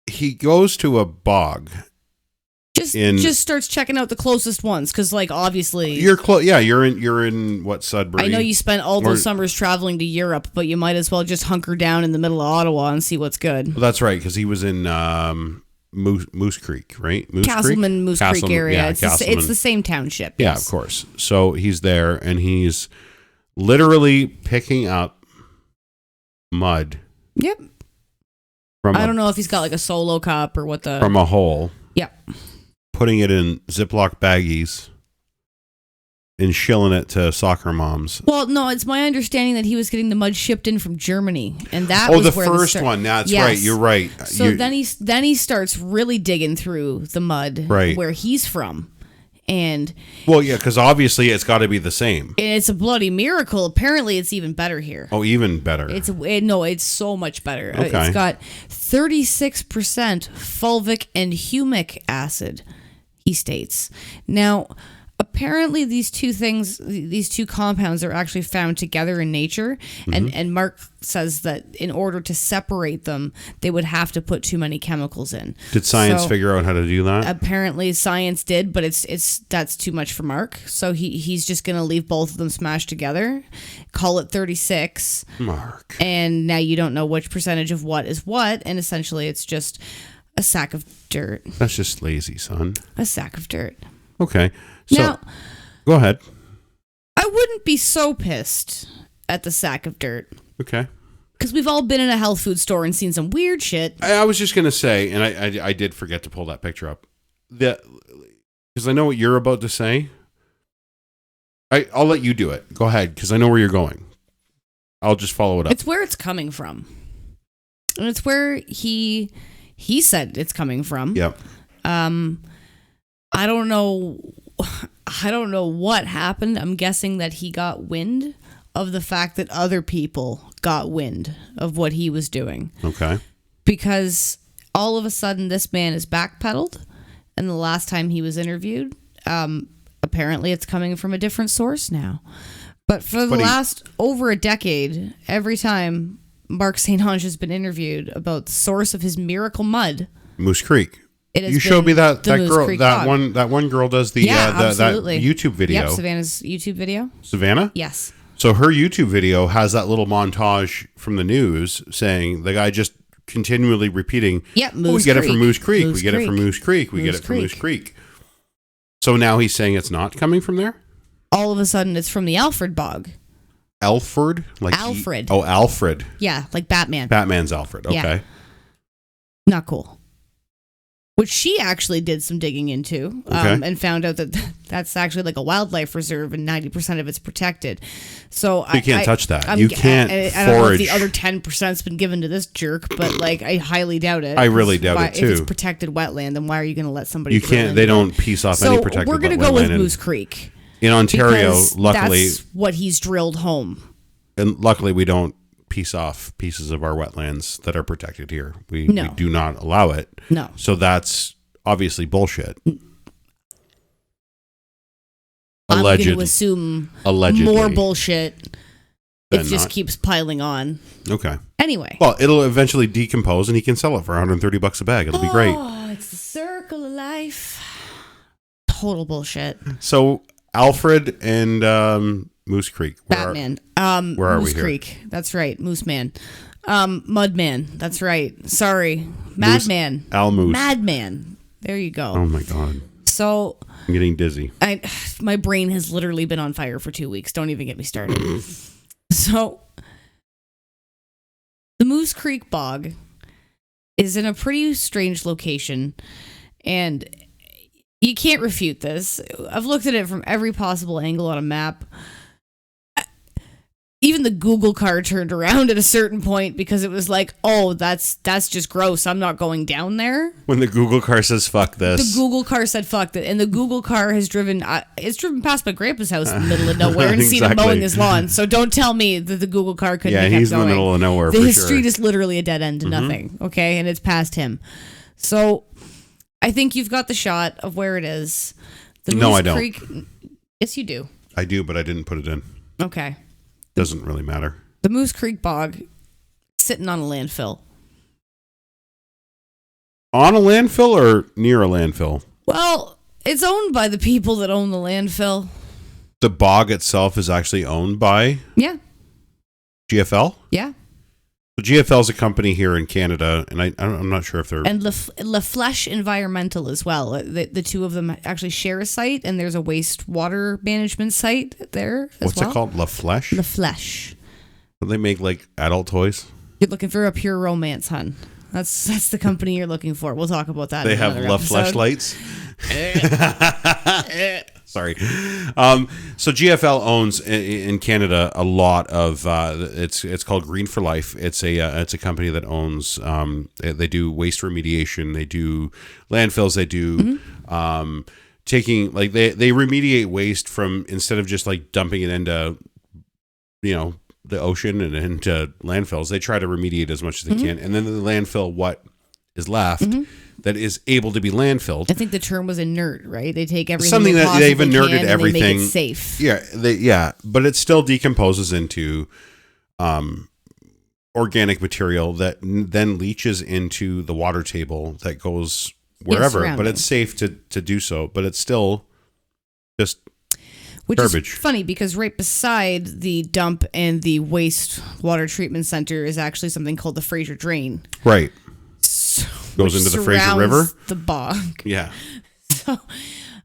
he goes to a bog. Just starts checking out the closest ones because, like, obviously you're close. Yeah, you're in what, Sudbury? I know you spent all those summers traveling to Europe, but you might as well just hunker down in the middle of Ottawa and see what's good. Well, that's right, because he was in Moose Creek, right? Castleman, Moose Creek area. Yeah, it's the same township. Yeah, yes. Of course. So he's there, and he's literally picking up mud. Yep. I don't know if he's got like a solo cup or what from a hole. Yep. Putting it in Ziploc baggies and shilling it to soccer moms. Well, no, it's my understanding that he was getting the mud shipped in from Germany, and that was the where first one. That's right. You're right. So then he starts really digging through the mud, right, where he's from, and well, yeah, because obviously it's got to be the same. And it's a bloody miracle. Apparently, it's even better here. Oh, even better. It's so much better. Okay. It's got 36% fulvic and humic acid. He states. Now, apparently these two compounds are actually found together in nature, and Mark says that in order to separate them, they would have to put too many chemicals in. Did science figure out how to do that? Apparently science did, but that's too much for Mark. So he's just going to leave both of them smashed together, call it 36. Mark. And now you don't know which percentage of what is what, and essentially it's just a sack of dirt. That's just lazy, son. A sack of dirt. Okay. So, now, go ahead. I wouldn't be so pissed at the sack of dirt. Okay. Because we've all been in a health food store and seen some weird shit. I was just going to say, and I did forget to pull that picture up, because I know what you're about to say. I'll let you do it. Go ahead, because I know where you're going. I'll just follow it up. It's where it's coming from. And it's where he said it's coming from. Yep. I don't know what happened. I'm guessing that he got wind of the fact that other people got wind of what he was doing. Okay. Because all of a sudden this man is backpedaled, and the last time he was interviewed, apparently it's coming from a different source now. But for the last over a decade, every time Mark St. Onge has been interviewed about the source of his miracle mud, Moose Creek. You showed me that girl, Creek that one girl does the that YouTube video. Yep, Savannah's YouTube video. Savannah? Yes. So her YouTube video has that little montage from the news saying the guy just continually repeating, "Yep, we get it from Moose Creek. We get it from Moose Creek. We get it from Moose Creek." So now he's saying it's not coming from there? All of a sudden it's from the Alfred Bog. Alfred? Like Alfred. Alfred. Yeah, like Batman. Batman's Alfred. Okay. Yeah. Not cool. which she actually did some digging into, and found out that that's actually like a wildlife reserve and 90% of it's protected. So you can't touch that. You can't forage. I don't know if the other 10%'s been given to this jerk, but like I highly doubt it. I really doubt it too. If it's protected wetland, then why are you going to let somebody? You can't. They don't piece off any protected wetland. So we're going to go with Moose Creek in Ontario. Luckily, that's what he's drilled home. And luckily, we don't piece off pieces of our wetlands that are protected here. We do not allow it. No. So that's obviously bullshit. I'm going to assume allegedly more bullshit. It just keeps piling on. Okay. Anyway. Well, it'll eventually decompose and he can sell it for $130 a bag. It'll be great. Oh, it's the circle of life. Total bullshit. So Alfred and Moose Creek. Batman. Where are Moose we here? Creek. That's right. Moose Man. Mudman. That's right. Sorry. Madman. Al Moose. Madman. There you go. Oh my God. So I'm getting dizzy. My brain has literally been on fire for 2 weeks. Don't even get me started. So the Moose Creek Bog is in a pretty strange location, and you can't refute this. I've looked at it from every possible angle on a map. Even the Google car turned around at a certain point because it was like, oh, that's just gross. I'm not going down there. When the Google car says fuck this. The Google car said fuck that. And the Google car has driven past my grandpa's house in the middle of nowhere and seen him mowing his lawn. So don't tell me that the Google car couldn't have kept he's going. in the middle of nowhere His street is literally a dead end to nothing. Okay. And it's past him. So I think you've got the shot of where it is. No, I don't. Creek, yes, you do. I do, but I didn't put it in. Okay. Doesn't really matter. The Moose Creek Bog, sitting on a landfill. On a landfill or near a landfill? Well, it's owned by the people that own the landfill. The bog itself is actually owned by? Yeah. GFL? Yeah. So GFL is a company here in Canada, and I'm not sure if they're... And La Flèche Environmental as well. The two of them actually share a site, and there's a wastewater management site there as What's it called? La Flèche? La Flèche. Do they make, like, adult toys? You're looking for a pure romance, hun. That's the company you're looking for. We'll talk about that. They have La Flèche lights? Sorry. So GFL owns in Canada a lot of it's called Green for Life. It's a company that owns they do waste remediation, they do landfills, they do taking like they remediate waste from, instead of just like dumping it into the ocean and into landfills, they try to remediate as much as they can, and then the landfill what is left that is able to be landfilled. I think the term was inert, right? They take everything. Something that they've inerted everything. They make it safe. Yeah, but it still decomposes into organic material that then leaches into the water table that goes wherever. But it's safe to do so. But it's still just garbage. Is funny because right beside the dump and the wastewater treatment center is actually something called the Fraser Drain. Right. So, goes into the Fraser River. The bog. Yeah. So,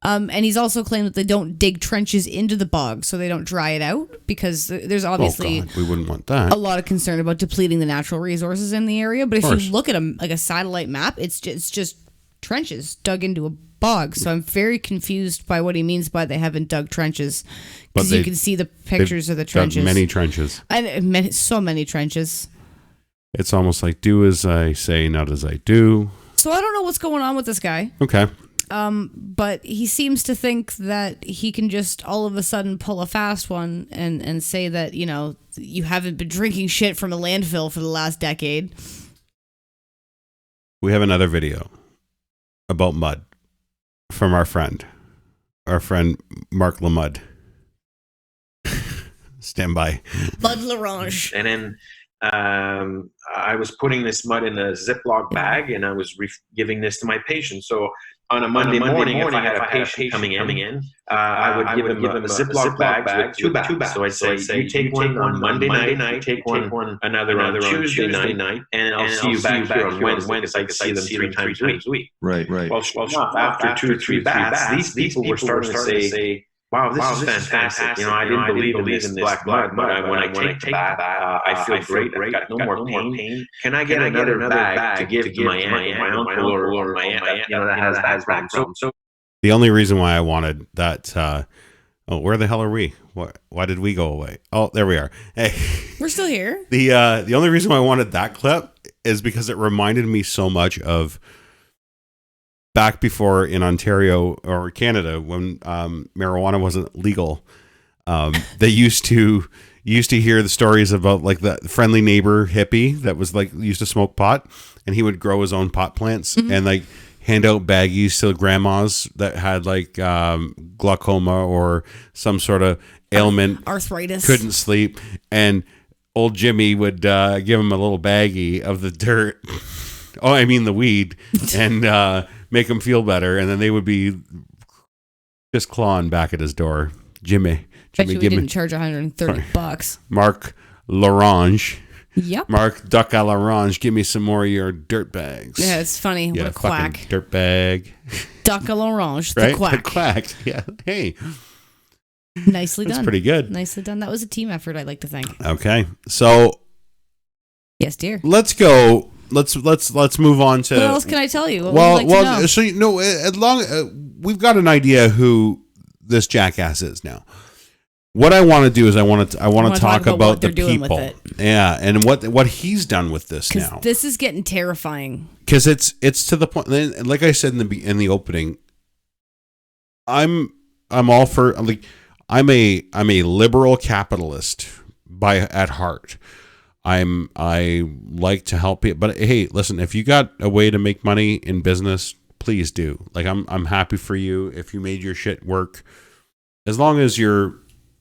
and he's also claimed that they don't dig trenches into the bog so they don't dry it out, because there's obviously we wouldn't want that. A lot of concern about depleting the natural resources in the area. But if you look at a satellite map, it's just trenches dug into a bog. So I'm very confused by what he means by they haven't dug trenches, because you can see the pictures of the trenches. Many trenches. So many trenches. It's almost like do as I say, not as I do. So I don't know what's going on with this guy. Okay. But he seems to think that he can just all of a sudden pull a fast one and say that, you haven't been drinking shit from a landfill for the last decade. We have another video about mud from our friend Mark Lamud. Stand by. Mud L'Orange. And then I was putting this mud in a Ziploc bag, and I was giving this to my patient. So on a Monday morning, if I had a patient coming in, I would give him a Ziploc bag with two bags. So I'd say, you take one on Monday night, take one another on Tuesday night, and I'll see you back here on Wednesday, because I can see them three times a week. Right. Well, after 2 or 3 baths, these people were starting to say, wow, this is fantastic. You know, I didn't believe in this black mud, but when I take the bath, I feel great. I've got no more pain. Can I get another bag to give to my aunt, my uncle, or my aunt, that has that problem? So The only reason why I wanted that, where the hell are we? Why did we go away? Oh, there we are. Hey, We're still here. The only reason why I wanted that clip is because it reminded me so much of back before in Ontario or Canada when marijuana wasn't legal. They used to hear the stories about like the friendly neighbor hippie that was like used to smoke pot, and he would grow his own pot plants and like hand out baggies to grandmas that had like glaucoma or some sort of ailment, Arthritis, couldn't sleep, and old Jimmy would give him a little baggie of the dirt. Oh, I mean the weed, and make him feel better, and then they would be just clawing back at his door. Jimmy, Bet you we didn't charge $130. Mark L'Orange. Yep. Mark Duck à l'Orange, give me some more of your dirt bags. Yeah, it's funny. Yeah, what a quack. Dirt bag. Duck à l'Orange, right? the quack. The quack. Yeah. Hey. Nicely done. That's pretty good. Nicely done. That was a team effort, I'd like to think. Okay. So yes, dear. let's go. Let's move on to. What else can I tell you? What well, would you like to know? so you know, as long we've got an idea who this jackass is now. What I want to do is I want to talk about the people. Yeah, and what he's done with this now. This is getting terrifying. Because it's to the point. Like I said in the opening, I'm all for like I'm a liberal capitalist at heart. I like to help people, but hey, listen, if you got a way to make money in business, please do. Like I'm happy for you if you made your shit work, as long as you're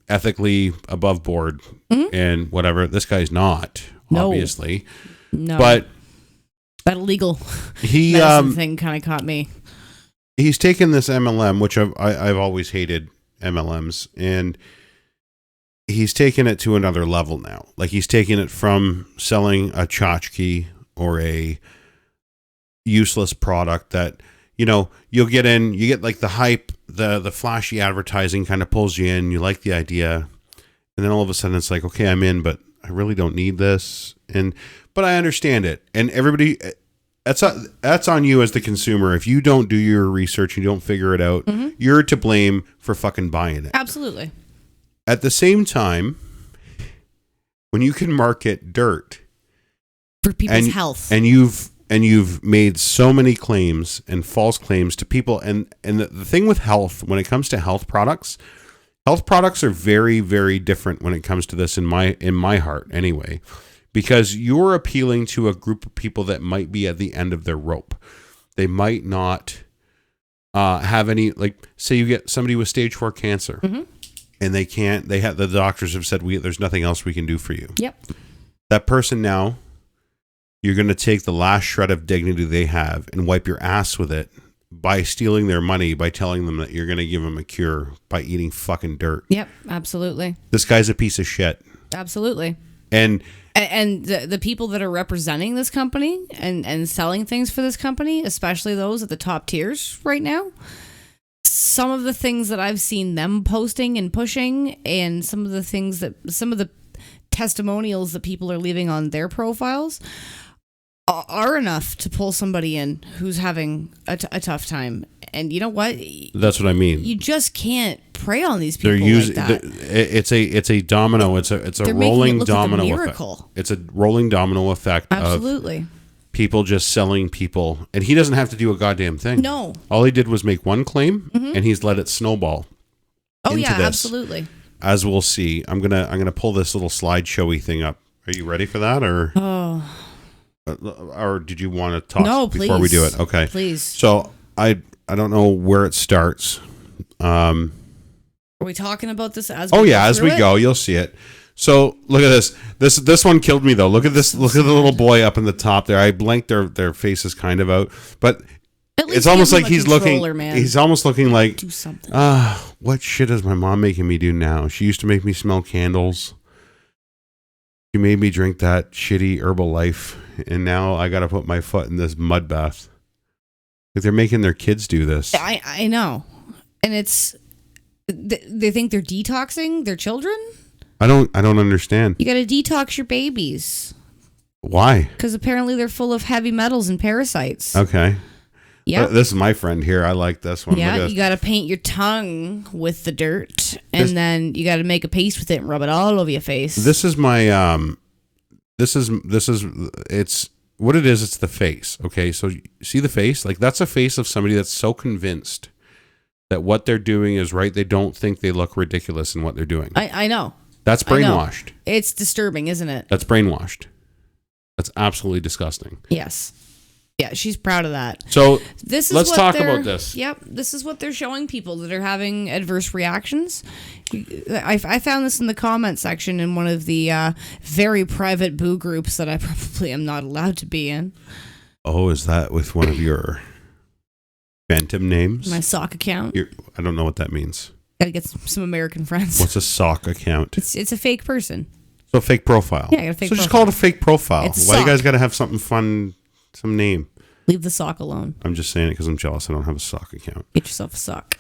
ethically above board and whatever. This guy's not, obviously. No. But that illegal thing kind of caught me. He's taken this MLM, which I've always hated MLMs, and he's taken it to another level now. Like he's taken it from selling a tchotchke or a useless product that, you'll get in, you get like the hype, the flashy advertising kind of pulls you in, you like the idea, and then all of a sudden it's like, okay, I'm in, but I really don't need this. But I understand it. And everybody, that's on you as the consumer. If you don't do your research and you don't figure it out, you're to blame for fucking buying it. Absolutely. At the same time, when you can market dirt for people's health, and you've made so many claims and false claims to people, and the thing with health, when it comes to health products are very, very different when it comes to this in my heart anyway, because you're appealing to a group of people that might be at the end of their rope. They might not have any, like, say you get somebody with stage 4 cancer. And the doctors have said, there's nothing else we can do for you. Yep. That person now, you're going to take the last shred of dignity they have and wipe your ass with it by stealing their money, by telling them that you're going to give them a cure by eating fucking dirt. Yep, absolutely. This guy's a piece of shit. Absolutely. And the people that are representing this company and selling things for this company, especially those at the top tiers right now, some of the things that I've seen them posting and pushing, and some of the testimonials that people are leaving on their profiles are enough to pull somebody in who's having a tough time. And you know what? That's what I mean. You just can't prey on these people like that. It's a domino. It's a rolling domino effect. It's a rolling domino effect. Absolutely. Of people just selling people, and he doesn't have to do a goddamn thing. No. All he did was make one claim, and he's let it snowball. Oh into yeah, this, absolutely. As we'll see. I'm gonna pull this little slideshowy thing up. Are you ready for that, or or did you want to talk before we do it? Okay, please. So I don't know where it starts. Are we talking about this as? As we go, you'll see it. So look at this. This one killed me though. Look at this. Look at the little boy up in the top there. I blanked their faces kind of out, but it's almost like he's looking. Man. He's almost looking like, do something. What shit is my mom making me do now? She used to make me smell candles. She made me drink that shitty Herbalife, and now I got to put my foot in this mud bath. Like they're making their kids do this. I know, and it's They think they're detoxing their children. I don't understand. You got to detox your babies. Why? Because apparently they're full of heavy metals and parasites. Okay. Yeah. This is my friend here. I like this one. Yeah, you got to paint your tongue with the dirt, and then you got to make a paste with it and rub it all over your face. This is my it's what it is. It's the face. Okay, so you see the face? Like that's a face of somebody that's so convinced that what they're doing is right. They don't think they look ridiculous in what they're doing. I know. That's brainwashed. It's disturbing, isn't it? That's brainwashed. That's absolutely disgusting. Yes. Yeah, she's proud of that. So let's talk about this. Yep, this is what they're showing people that are having adverse reactions. I found this in the comment section in one of the very private boo groups that I probably am not allowed to be in. Oh, is that with one of your phantom names? My sock account. I don't know what that means. Gotta get some American friends. What's a sock account? It's a fake person. So a fake profile. Yeah, I got a fake profile. Just call it a fake profile. It's Why do you sock. guys got to have something fun, some name? Leave the sock alone. I'm just saying it because I'm jealous. I don't have a sock account. Get yourself a sock.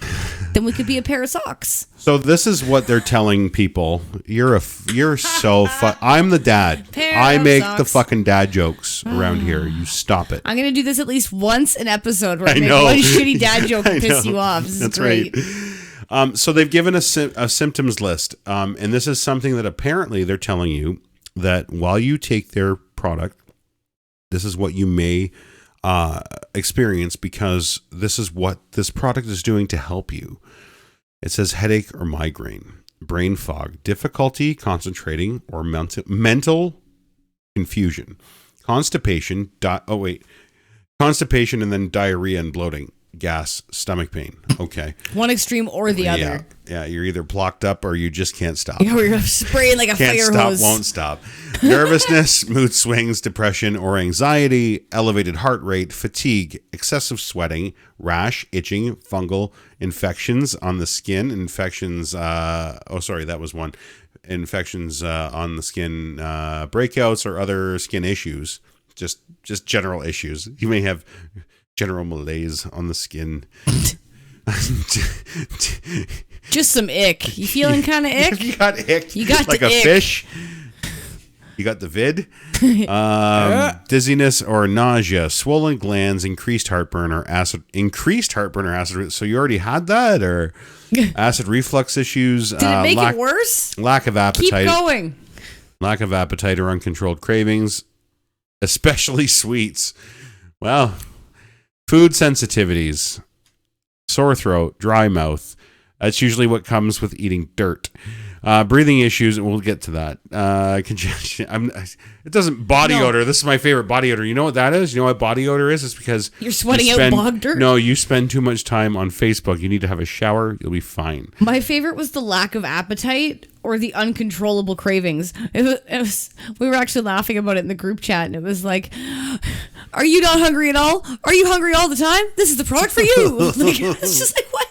Then we could be a pair of socks. So this is what they're telling people. You're so I'm the dad. I make the fucking dad jokes around here. You stop it. I'm gonna do this at least once an episode where I I make know. one shitty dad joke and piss know. you off. This is That's great. right. So they've given a symptoms list, and this is something that apparently they're telling you that while you take their product, this is what you may experience because this is what this product is doing to help you. It says headache or migraine, brain fog, difficulty concentrating or mental confusion, constipation, constipation and then diarrhea and bloating, gas, stomach pain. Okay. One extreme or the other. Yeah, you're either blocked up or you just can't stop. Yeah, we're spraying like a Can't fire stop, hose. won't stop. Nervousness, mood swings, depression or anxiety, elevated heart rate, fatigue, excessive sweating, rash, itching, fungal infections on the skin, infections. That was one. Infections on the skin, breakouts or other skin issues. Just general issues. You may have general malaise on the skin. Just some ick. You feeling kind of ick? You got ick. You got like the a ick. fish. You got the vid. Dizziness or nausea, swollen glands, increased heartburn or acid. So you already had that, or acid reflux issues. Did it make it worse? Lack of appetite. Keep going. Lack of appetite or uncontrolled cravings, especially sweets. Well, food sensitivities, sore throat, dry mouth. That's usually what comes with eating dirt. Breathing issues, and we'll get to that. Congestion. It doesn't body odor. This is my favorite body odor. You know what that is? You know what body odor is? It's because you're sweating out bog dirt. No, you spend too much time on Facebook. You need to have a shower. You'll be fine. My favorite was the lack of appetite or the uncontrollable cravings. It was. We were actually laughing about it in the group chat, and it was like, "Are you not hungry at all? Are you hungry all the time? This is the product for you." Like, it's just like, what?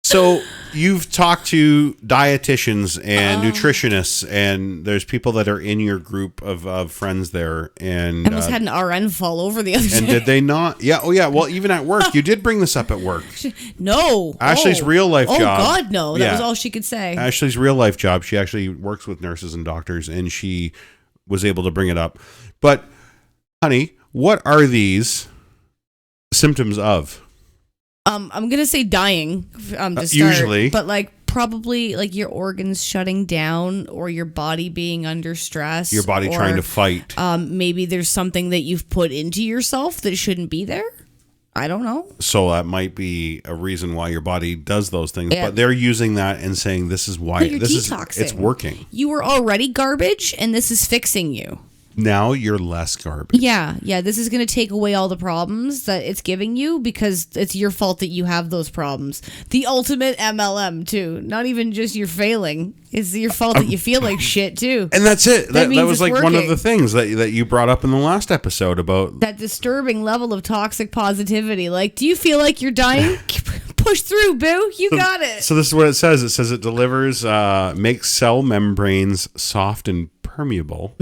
So you've talked to dietitians and nutritionists, and there's people that are in your group of friends there. And I almost had an RN fall over the other day. And did they not? Yeah. Oh, yeah. Well, even at work, you did bring this up at work. No. Ashley's real life job. Oh, God, no. That was all she could say. Ashley's real life job. She actually works with nurses and doctors, and she was able to bring it up. But, honey, what are these symptoms of? I'm gonna say dying to start, usually, but like probably like your organs shutting down or your body being under stress. Your body trying to fight. Maybe there's something that you've put into yourself that shouldn't be there. I don't know. So that might be a reason why your body does those things. Yeah. But they're using that and saying this is why But you're detoxing. It's working. You were already garbage, and this is fixing you. Now you're less garbage. Yeah. This is going to take away all the problems that it's giving you because it's your fault that you have those problems. The ultimate MLM, too. Not even just you're failing. It's your fault that you feel like shit, too. And that's it. That means was it's like one of working. the things that you brought up in the last episode about That disturbing level of toxic positivity. Like, do you feel like you're dying? Push through, boo. You got it. So this is what it says. It says it delivers, makes cell membranes soft and permeable.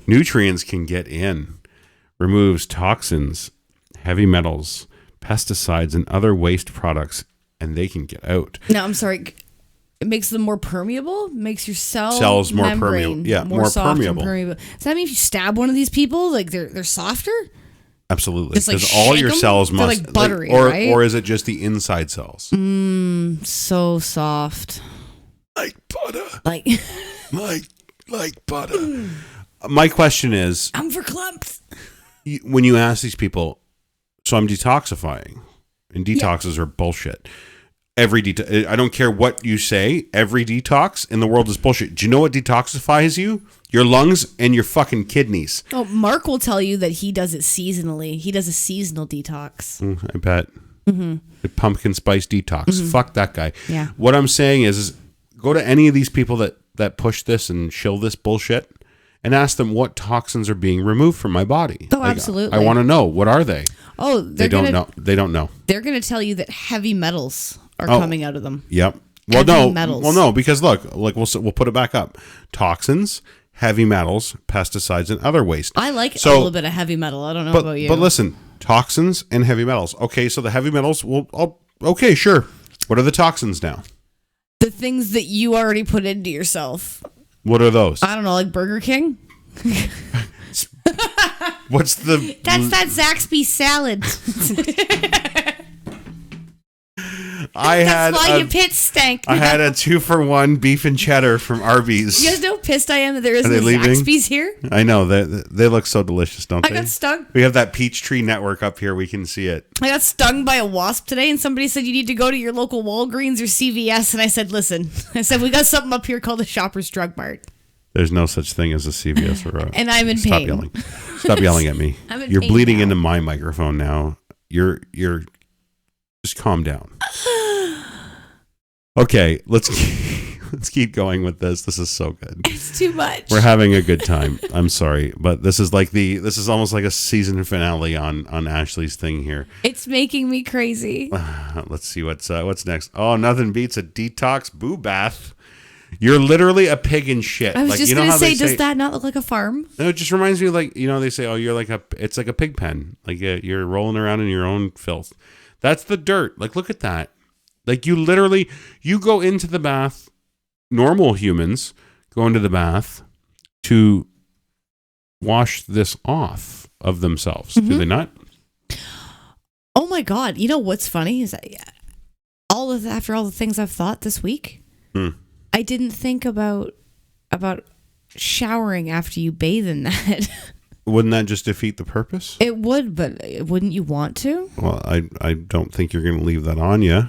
Nutrients can get in, removes toxins, heavy metals, pesticides, and other waste products and they can get out. No, I'm sorry. It makes them more permeable. Makes your cells more permeable. Yeah, more soft permeable. And permeable. Does that mean if you stab one of these people, like they're softer? Absolutely, Just, like, because all your shake 'em? cells They're, must like, buttery, or right? or is it just the inside cells? So soft. Like butter. Like Like butter. My question is, I'm for clumps. when you ask these people, so I'm detoxifying, and detoxes are bullshit. I don't care what you say, every detox in the world is bullshit. Do you know what detoxifies you? Your lungs and your fucking kidneys. Oh, Mark will tell you that he does it seasonally. He does a seasonal detox. I bet. The pumpkin spice detox. Fuck that guy. Yeah. What I'm saying is go to any of these people that push this and shill this bullshit and ask them what toxins are being removed from my body. Oh, absolutely. I want to know. What are they? Oh, They don't know. They don't know. They're going to tell you that heavy metals are coming out of them. Yep. Well, Heavy metals. Well, no, because look, like we'll put it back up. Toxins, heavy metals, pesticides, and other waste. I like a little bit of heavy metal. I don't know about you. But listen, toxins and heavy metals. Okay, so the heavy metals okay, sure. What are the toxins now? The things that you already put into yourself. What are those? I don't know, like Burger King? What's the... That's that Zaxby's salad. That's why your pits stank. I had a 2-for-1 beef and cheddar from Arby's. You guys know how pissed I am that there isn't Are a they leaving? Zaxby's here? I know. They look so delicious, don't they? I got stung. We have that Peachtree Network up here. We can see it. I got stung by a wasp today, and somebody said you need to go to your local Walgreens or CVS. And I said, listen, we got something up here called the Shoppers Drug Mart. There's no such thing as a CVS or a... And I'm in Stop pain. yelling. Stop yelling at me. I'm in You're pain bleeding now. into my microphone now. You're just calm down. Okay, let's keep going with this. This is so good. It's too much. We're having a good time. I'm sorry, but this is almost like a season finale on Ashley's thing here. It's making me crazy. Let's see what's next. Oh, nothing beats a detox boo bath. You're literally a pig in shit. I was just going to how say, they does that not look like a farm? No, it just reminds me of they say, oh, you're it's like a pig pen. Like you're rolling around in your own filth. That's the dirt. Like, look at that. Like you go into the bath. Normal humans go into the bath to wash this off of themselves. Do they not? Oh my God. You know what's funny is that after all the things I've thought this week, I didn't think about showering after you bathe in that. Wouldn't that just defeat the purpose? It would, but wouldn't you want to? Well, I don't think you're going to leave that on you.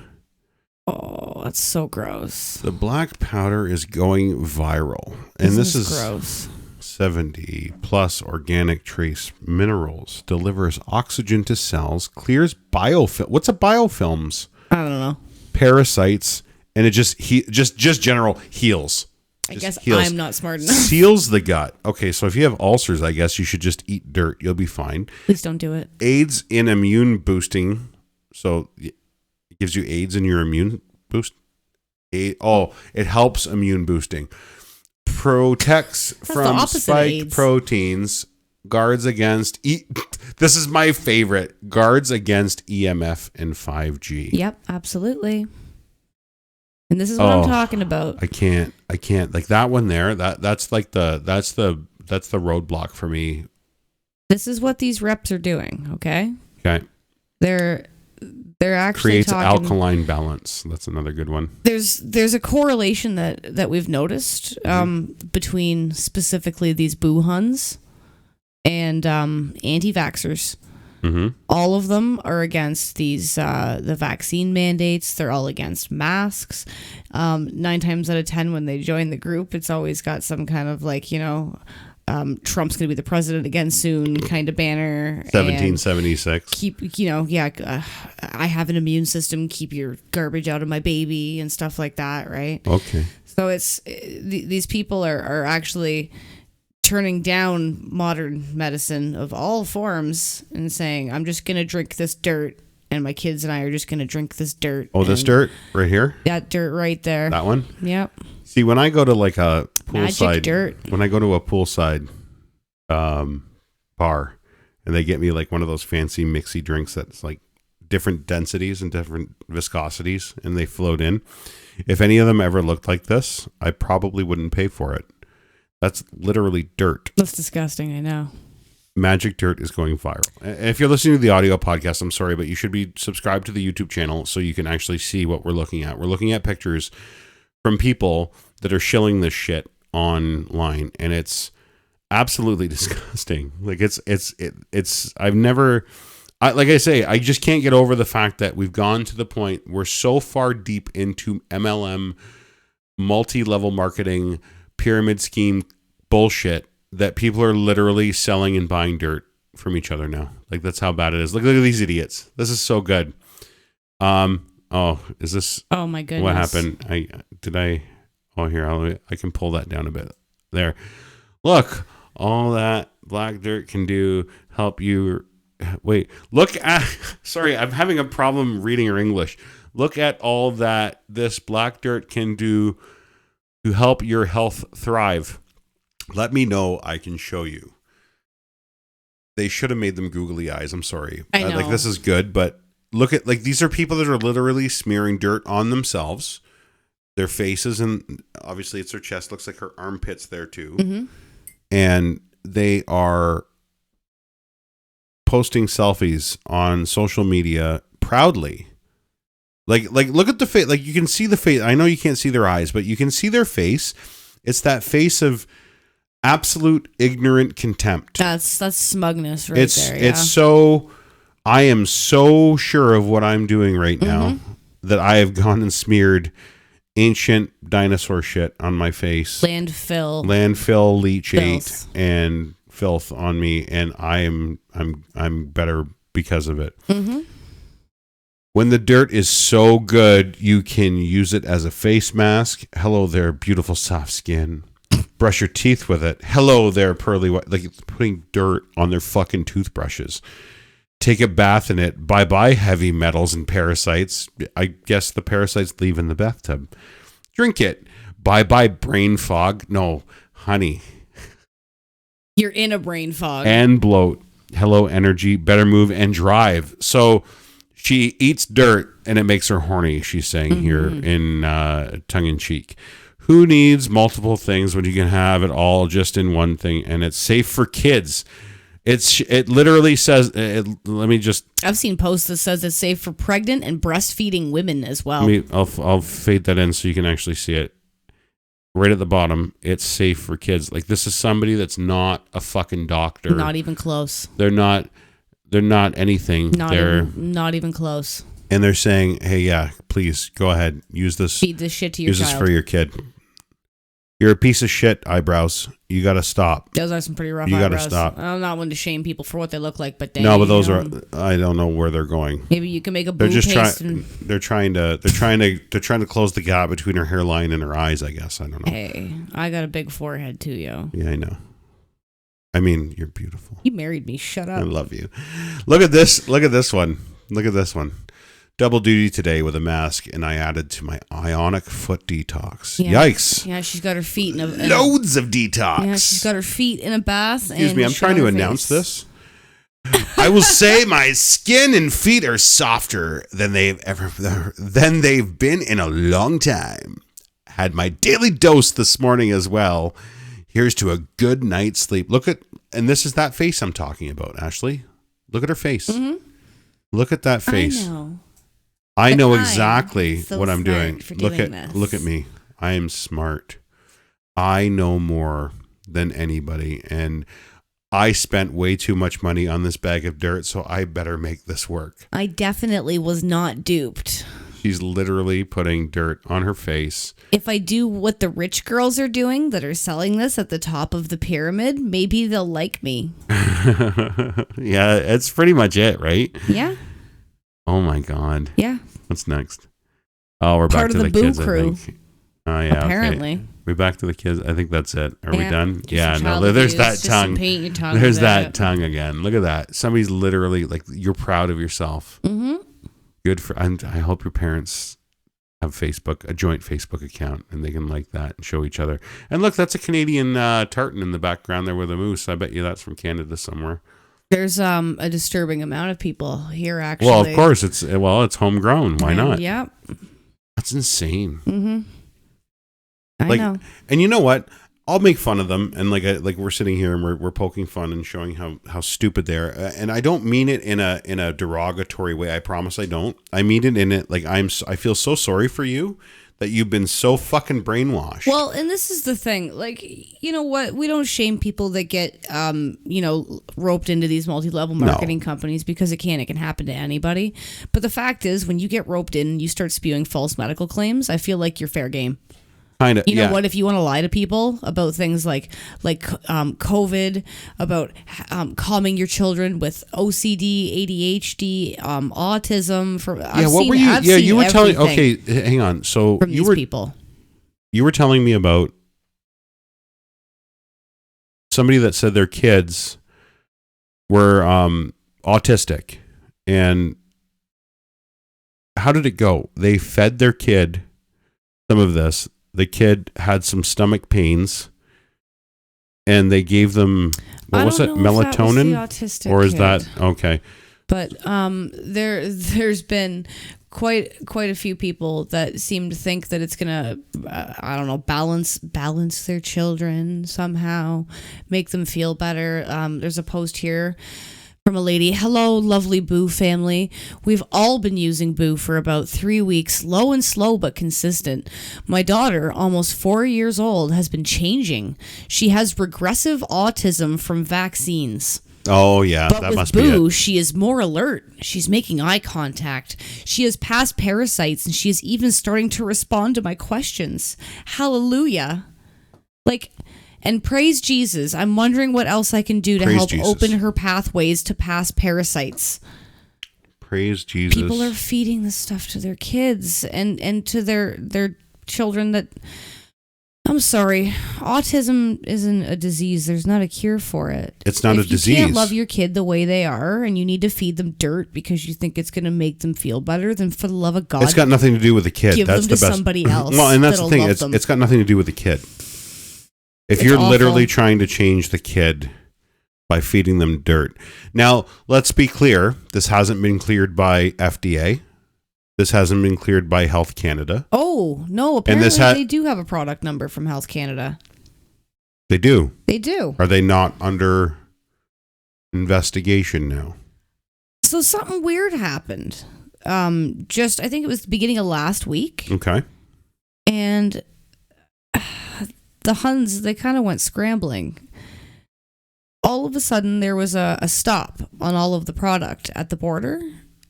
Oh, that's so gross. The black powder is going viral. And this is gross. 70 plus organic trace minerals, delivers oxygen to cells, clears biofilm. What's a biofilms? I don't know. Parasites, and it just general heals. I guess heals. I'm not smart enough. Seals the gut. Okay, so if you have ulcers, I guess you should just eat dirt. You'll be fine. Please don't do it. Aids in immune boosting. So it gives you aids in your immune boost. It helps immune boosting. Protects from spike proteins. Guards against this is my favorite. Guards against EMF and 5G. Yep, absolutely. And this is what I'm talking about. I can't like that one there. That's the roadblock for me. This is what these reps are doing, okay? Okay. They're actually creates talking, alkaline balance. That's another good one. There's a correlation that we've noticed between specifically these boo huns and anti-vaxxers. Mm-hmm. All of them are against these the vaccine mandates. They're all against masks. 9 times out of 10, when they join the group, it's always got some kind of Trump's going to be the president again soon kind of banner. 1776. Keep I have an immune system. Keep your garbage out of my baby and stuff like that, right? Okay. So these people are actually turning down modern medicine of all forms and saying, I'm just going to drink this dirt, and my kids and I are just going to drink this dirt. Oh, this dirt right here? That dirt right there. That one? Yep. See, when I go to like a poolside dirt. When I go to a poolside bar and they get me like one of those fancy mixy drinks that's like different densities and different viscosities, and they float in. If any of them ever looked like this, I probably wouldn't pay for it. That's literally dirt. That's disgusting. I know. Magic dirt is going viral. And if you're listening to the audio podcast, I'm sorry, but you should be subscribed to the YouTube channel so you can actually see what we're looking at. We're looking at pictures from people that are shilling this shit online, and it's absolutely disgusting. Like I've never, like I say, I just can't get over the fact that we've gone to the point, we're so far deep into MLM, multi-level marketing, pyramid scheme bullshit that people are literally selling and buying dirt from each other now. Like, that's how bad it is. Look at these idiots. This is so good. Oh, is this? Oh my goodness. What happened? Here, I can pull that down a bit. There. Look, all that black dirt can do, help you. Wait, look at, sorry, I'm having a problem reading your English. Look at all that this black dirt can do to help your health thrive. Let me know. I can show you. They should have made them googly eyes. I'm sorry. I know. Like, this is good, but look at, like, these are people that are literally smearing dirt on themselves, their faces, and obviously it's their chest. Looks like her armpits there too. Mm-hmm. And they are posting selfies on social media proudly. Like look at the face. Like, you can see the face. I know you can't see their eyes, but you can see their face. It's that face of absolute ignorant contempt. That's smugness there. Yeah. It's so, I am so sure of what I'm doing right now that I have gone and smeared ancient dinosaur shit on my face. Landfill leachate and filth on me, and I'm better because of it. Mm-hmm. When the dirt is so good, you can use it as a face mask. Hello there, beautiful soft skin. Brush your teeth with it. Hello there, pearly white. Like, putting dirt on their fucking toothbrushes. Take a bath in it. Bye-bye heavy metals and parasites. I guess the parasites leave in the bathtub. Drink it. Bye-bye brain fog. No, honey. You're in a brain fog. And bloat. Hello, energy. Better move and drive. So she eats dirt and it makes her horny, she's saying here in tongue-in-cheek. Who needs multiple things when you can have it all just in one thing, and it's safe for kids? It literally says, I've seen posts that says it's safe for pregnant and breastfeeding women as well. I'll fade that in so you can actually see it. Right at the bottom, it's safe for kids. Like, this is somebody that's not a fucking doctor. Not even close. They're not anything. Not even close. And they're saying, hey, yeah, please go ahead, use this. Feed this shit to your child. Use this for your kid. You're a piece of shit, eyebrows. You got to stop. Those are some pretty rough eyebrows. You got to stop. I'm not one to shame people for what they look like, but those are, I don't know where they're going. Maybe you can make a boob paste. They're trying to close the gap between her hairline and her eyes, I guess. I don't know. Hey, I got a big forehead too, yo. Yeah, I know. I mean, you're beautiful. You married me. Shut up. I love you. Look at this one. Look at this one. Double duty today with a mask, and I added to my ionic foot detox. Yeah. Yikes. Yeah, she's got her feet in a... Loads of detox. Yeah, she's got her feet in a bath. Excuse me, I'm trying to announce this. I will say my skin and feet are softer than they've been in a long time. Had my daily dose this morning as well. Here's to a good night's sleep. And this is that face I'm talking about, Ashley. Look at her face. Mm-hmm. Look at that face. I know exactly what I'm doing. Look at me. I am smart. I know more than anybody, and I spent way too much money on this bag of dirt, so I better make this work. I definitely was not duped. She's literally putting dirt on her face. If I do what the rich girls are doing that are selling this at the top of the pyramid, maybe they'll like me. Yeah, it's pretty much it, right? Yeah. Oh my God. Yeah. What's next? Oh, we're back to the kids, crew. I think. Oh yeah. Apparently. Okay. We're back to the kids. I think that's it. Are we done? Yeah. No. There's that tongue. Paint your tongue. There's that tongue again. Look at that. Somebody's literally like, you're proud of yourself. Mm-hmm. Good for. I hope your parents have a joint Facebook account, and they can like that and show each other. And look, that's a Canadian tartan in the background there with a moose. I bet you that's from Canada somewhere. There's a disturbing amount of people here, actually. Well, of course, it's homegrown. Why not? Yep. That's insane. Mm-hmm. I know. And you know what? I'll make fun of them, and like we're sitting here and we're poking fun and showing how stupid they are. And I don't mean it in a derogatory way. I promise I don't. I mean it in it like I feel so sorry for you that you've been so fucking brainwashed. Well, and this is the thing. Like, you know what? We don't shame people that get roped into these multi-level marketing companies, because it can happen to anybody. But the fact is, when you get roped in and you start spewing false medical claims, I feel like you're fair game. Kind of. You know what? If you want to lie to people about things like COVID, about calming your children with OCD, ADHD, autism. You were telling. Okay, hang on. So from these people, you were telling me about somebody that said their kids were autistic, and how did it go? They fed their kid some of this. The kid had some stomach pains, and they gave them melatonin, or is that okay? But there's been quite a few people that seem to think that it's gonna balance their children somehow, make them feel better. There's a post here from a lady. Hello, lovely Boo family. We've all been using Boo for about 3 weeks, low and slow but consistent. My daughter, almost 4 years old, has been changing. She has regressive autism from vaccines. Oh, yeah, but that with must Boo, be it. she is more alert. She's making eye contact. She has passed parasites, and she is even starting to respond to my questions. Hallelujah. And praise Jesus. I'm wondering what else I can do to help open her pathways to pass parasites. Praise Jesus. People are feeding this stuff to their kids and to their children that... I'm sorry. Autism isn't a disease. There's not a cure for it. It's not a disease. If you can't love your kid the way they are, and you need to feed them dirt because you think it's going to make them feel better, then for the love of God... It's got nothing to do with the kid. Give that's them the to best. somebody else. Well, and that's the thing. It's got nothing to do with the kid. If you're awful. Literally trying to change the kid by feeding them dirt. Now, let's be clear. This hasn't been cleared by FDA. This hasn't been cleared by Health Canada. Oh, no. Apparently they do have a product number from Health Canada. They do? They do. Are they not under investigation now? So something weird happened. I think it was the beginning of last week. Okay. And... the Huns, they kind of went scrambling. All of a sudden, there was a stop on all of the product at the border,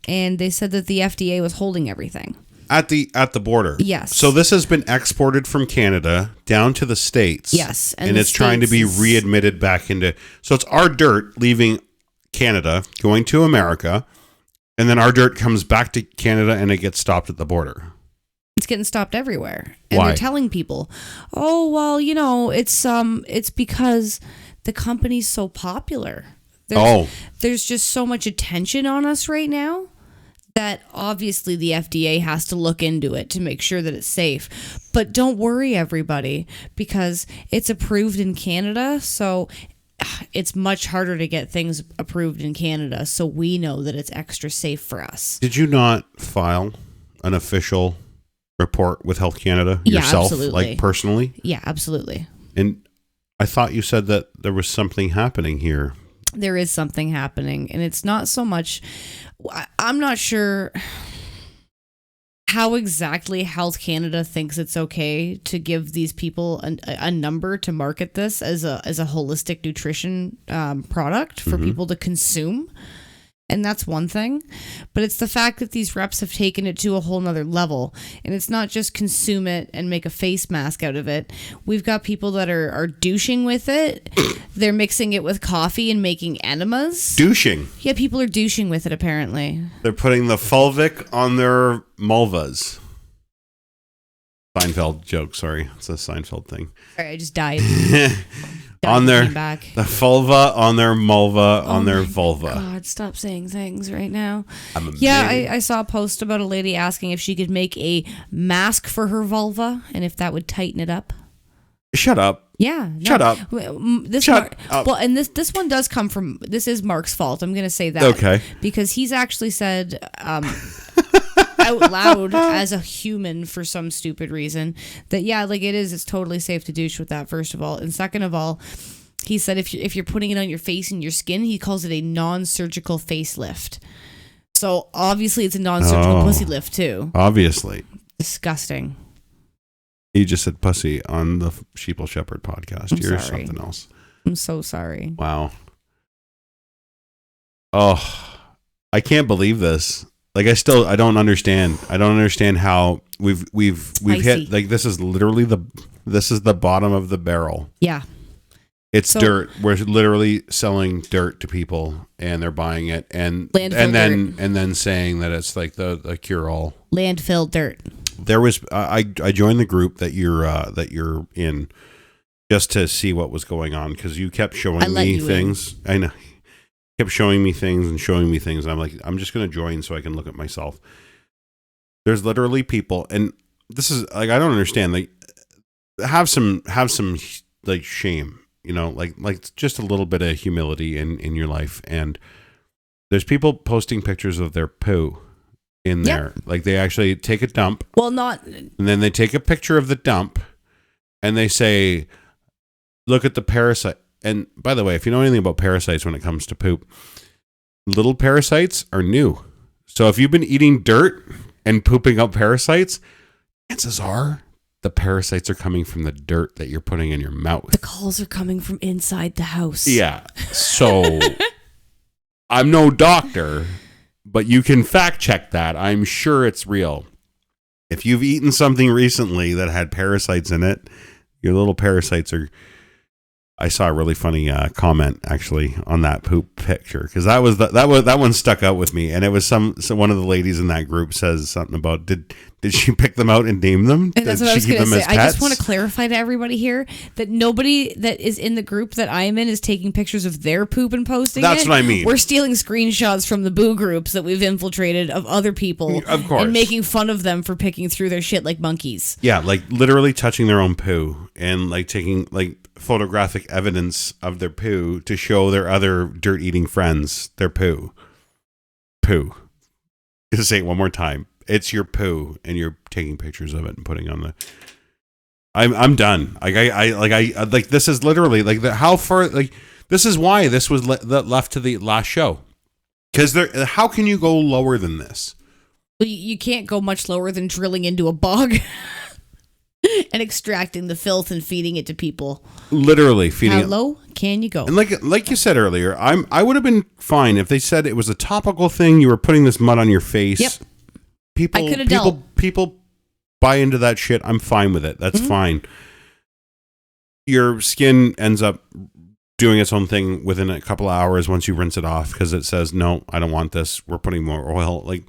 and they said that the FDA was holding everything. At the border? Yes. So this has been exported from Canada down to the States. Yes. And it's trying to be readmitted back into... So it's our dirt leaving Canada, going to America, and then our dirt comes back to Canada and it gets stopped at the border. It's getting stopped everywhere. And Why? They're telling people, oh, well, it's because the company's so popular. There's just so much attention on us right now that obviously the FDA has to look into it to make sure that it's safe. But don't worry, everybody, because it's approved in Canada, so it's much harder to get things approved in Canada, so we know that it's extra safe for us. Did you not file an official report with Health Canada yourself, absolutely. Personally? Yeah, absolutely. And I thought you said that there was something happening here. There is something happening, and it's not so much... I'm not sure how exactly Health Canada thinks it's okay to give these people a number to market this as a holistic nutrition product for people to consume. And that's one thing, but it's the fact that these reps have taken it to a whole nother level, and it's not just consume it and make a face mask out of it. We've got people that are douching with it. They're mixing it with coffee and making enemas. Douching? Yeah, people are douching with it, apparently. They're putting the fulvic on their vulvas. Seinfeld joke, sorry. It's a Seinfeld thing. Sorry, I just died. On their back. The vulva on their mulva on their vulva. God, stop saying things right now. I saw a post about a lady asking if she could make a mask for her vulva and if that would tighten it up. Shut up. Yeah. No. Shut up. Shut up. Well, and this one does come from, this is Mark's fault. I'm going to say that. Okay. Because he's actually said out loud as a human for some stupid reason that, yeah, like it's totally safe to douche with that, first of all. And second of all, he said if you're putting it on your face and your skin, he calls it a non-surgical facelift. So obviously it's a non-surgical pussy lift too. Obviously. Disgusting. You just said pussy on the Sheeple Shepherd podcast. You're sorry. something else. I'm so sorry. Wow. Oh, I can't believe this. Like I don't understand. I don't understand how we've hit, like, this is literally the bottom of the barrel. Yeah. It's dirt. We're literally selling dirt to people, and they're buying it, and then saying that it's like the cure all. Landfill dirt. There was I joined the group that you're in just to see what was going on, because you kept showing me things. I know, kept showing me things. And I'm like, I'm just gonna join so I can look at myself. There's literally people, and this is like, I don't understand. Like, have some like shame. You know, like just a little bit of humility in your life. And there's people posting pictures of their poo in there. Like, they actually take a dump. Well, and then they take a picture of the dump and they say, look at the parasite. And by the way, if you know anything about parasites when it comes to poop, little parasites are new. So if you've been eating dirt and pooping out parasites, chances are the parasites are coming from the dirt that you're putting in your mouth. The calls are coming from inside the house. Yeah. So I'm no doctor, but you can fact check that. I'm sure it's real. If you've eaten something recently that had parasites in it, your little parasites are... I saw a really funny comment actually on that poop picture, because that one stuck out with me, and it was one of the ladies in that group says something about did she pick them out and name them? And that's what I was going to say. I just want to clarify to everybody here that nobody that is in the group that I am in is taking pictures of their poop and posting That's what I mean. We're stealing screenshots from the boo groups that we've infiltrated of other people, of course, and making fun of them for picking through their shit like monkeys. Yeah, like literally touching their own poo and like taking like photographic evidence of their poo to show their other dirt eating friends their poo. Just say it one more time. It's your poo, and you're taking pictures of it and putting on the... I'm done. Like this is literally like how far, like, this is why this was left to the last show, because how can you go lower than this? Well, you can't go much lower than drilling into a bog and extracting the filth and feeding it to people. Literally feeding it. How low can you go? And like you said earlier, I would have been fine if they said it was a topical thing. You were putting this mud on your face. Yep. People buy into that shit. I'm fine with it. That's fine. Your skin ends up doing its own thing within a couple of hours once you rinse it off, because it says, no, I don't want this. We're putting more oil. Like,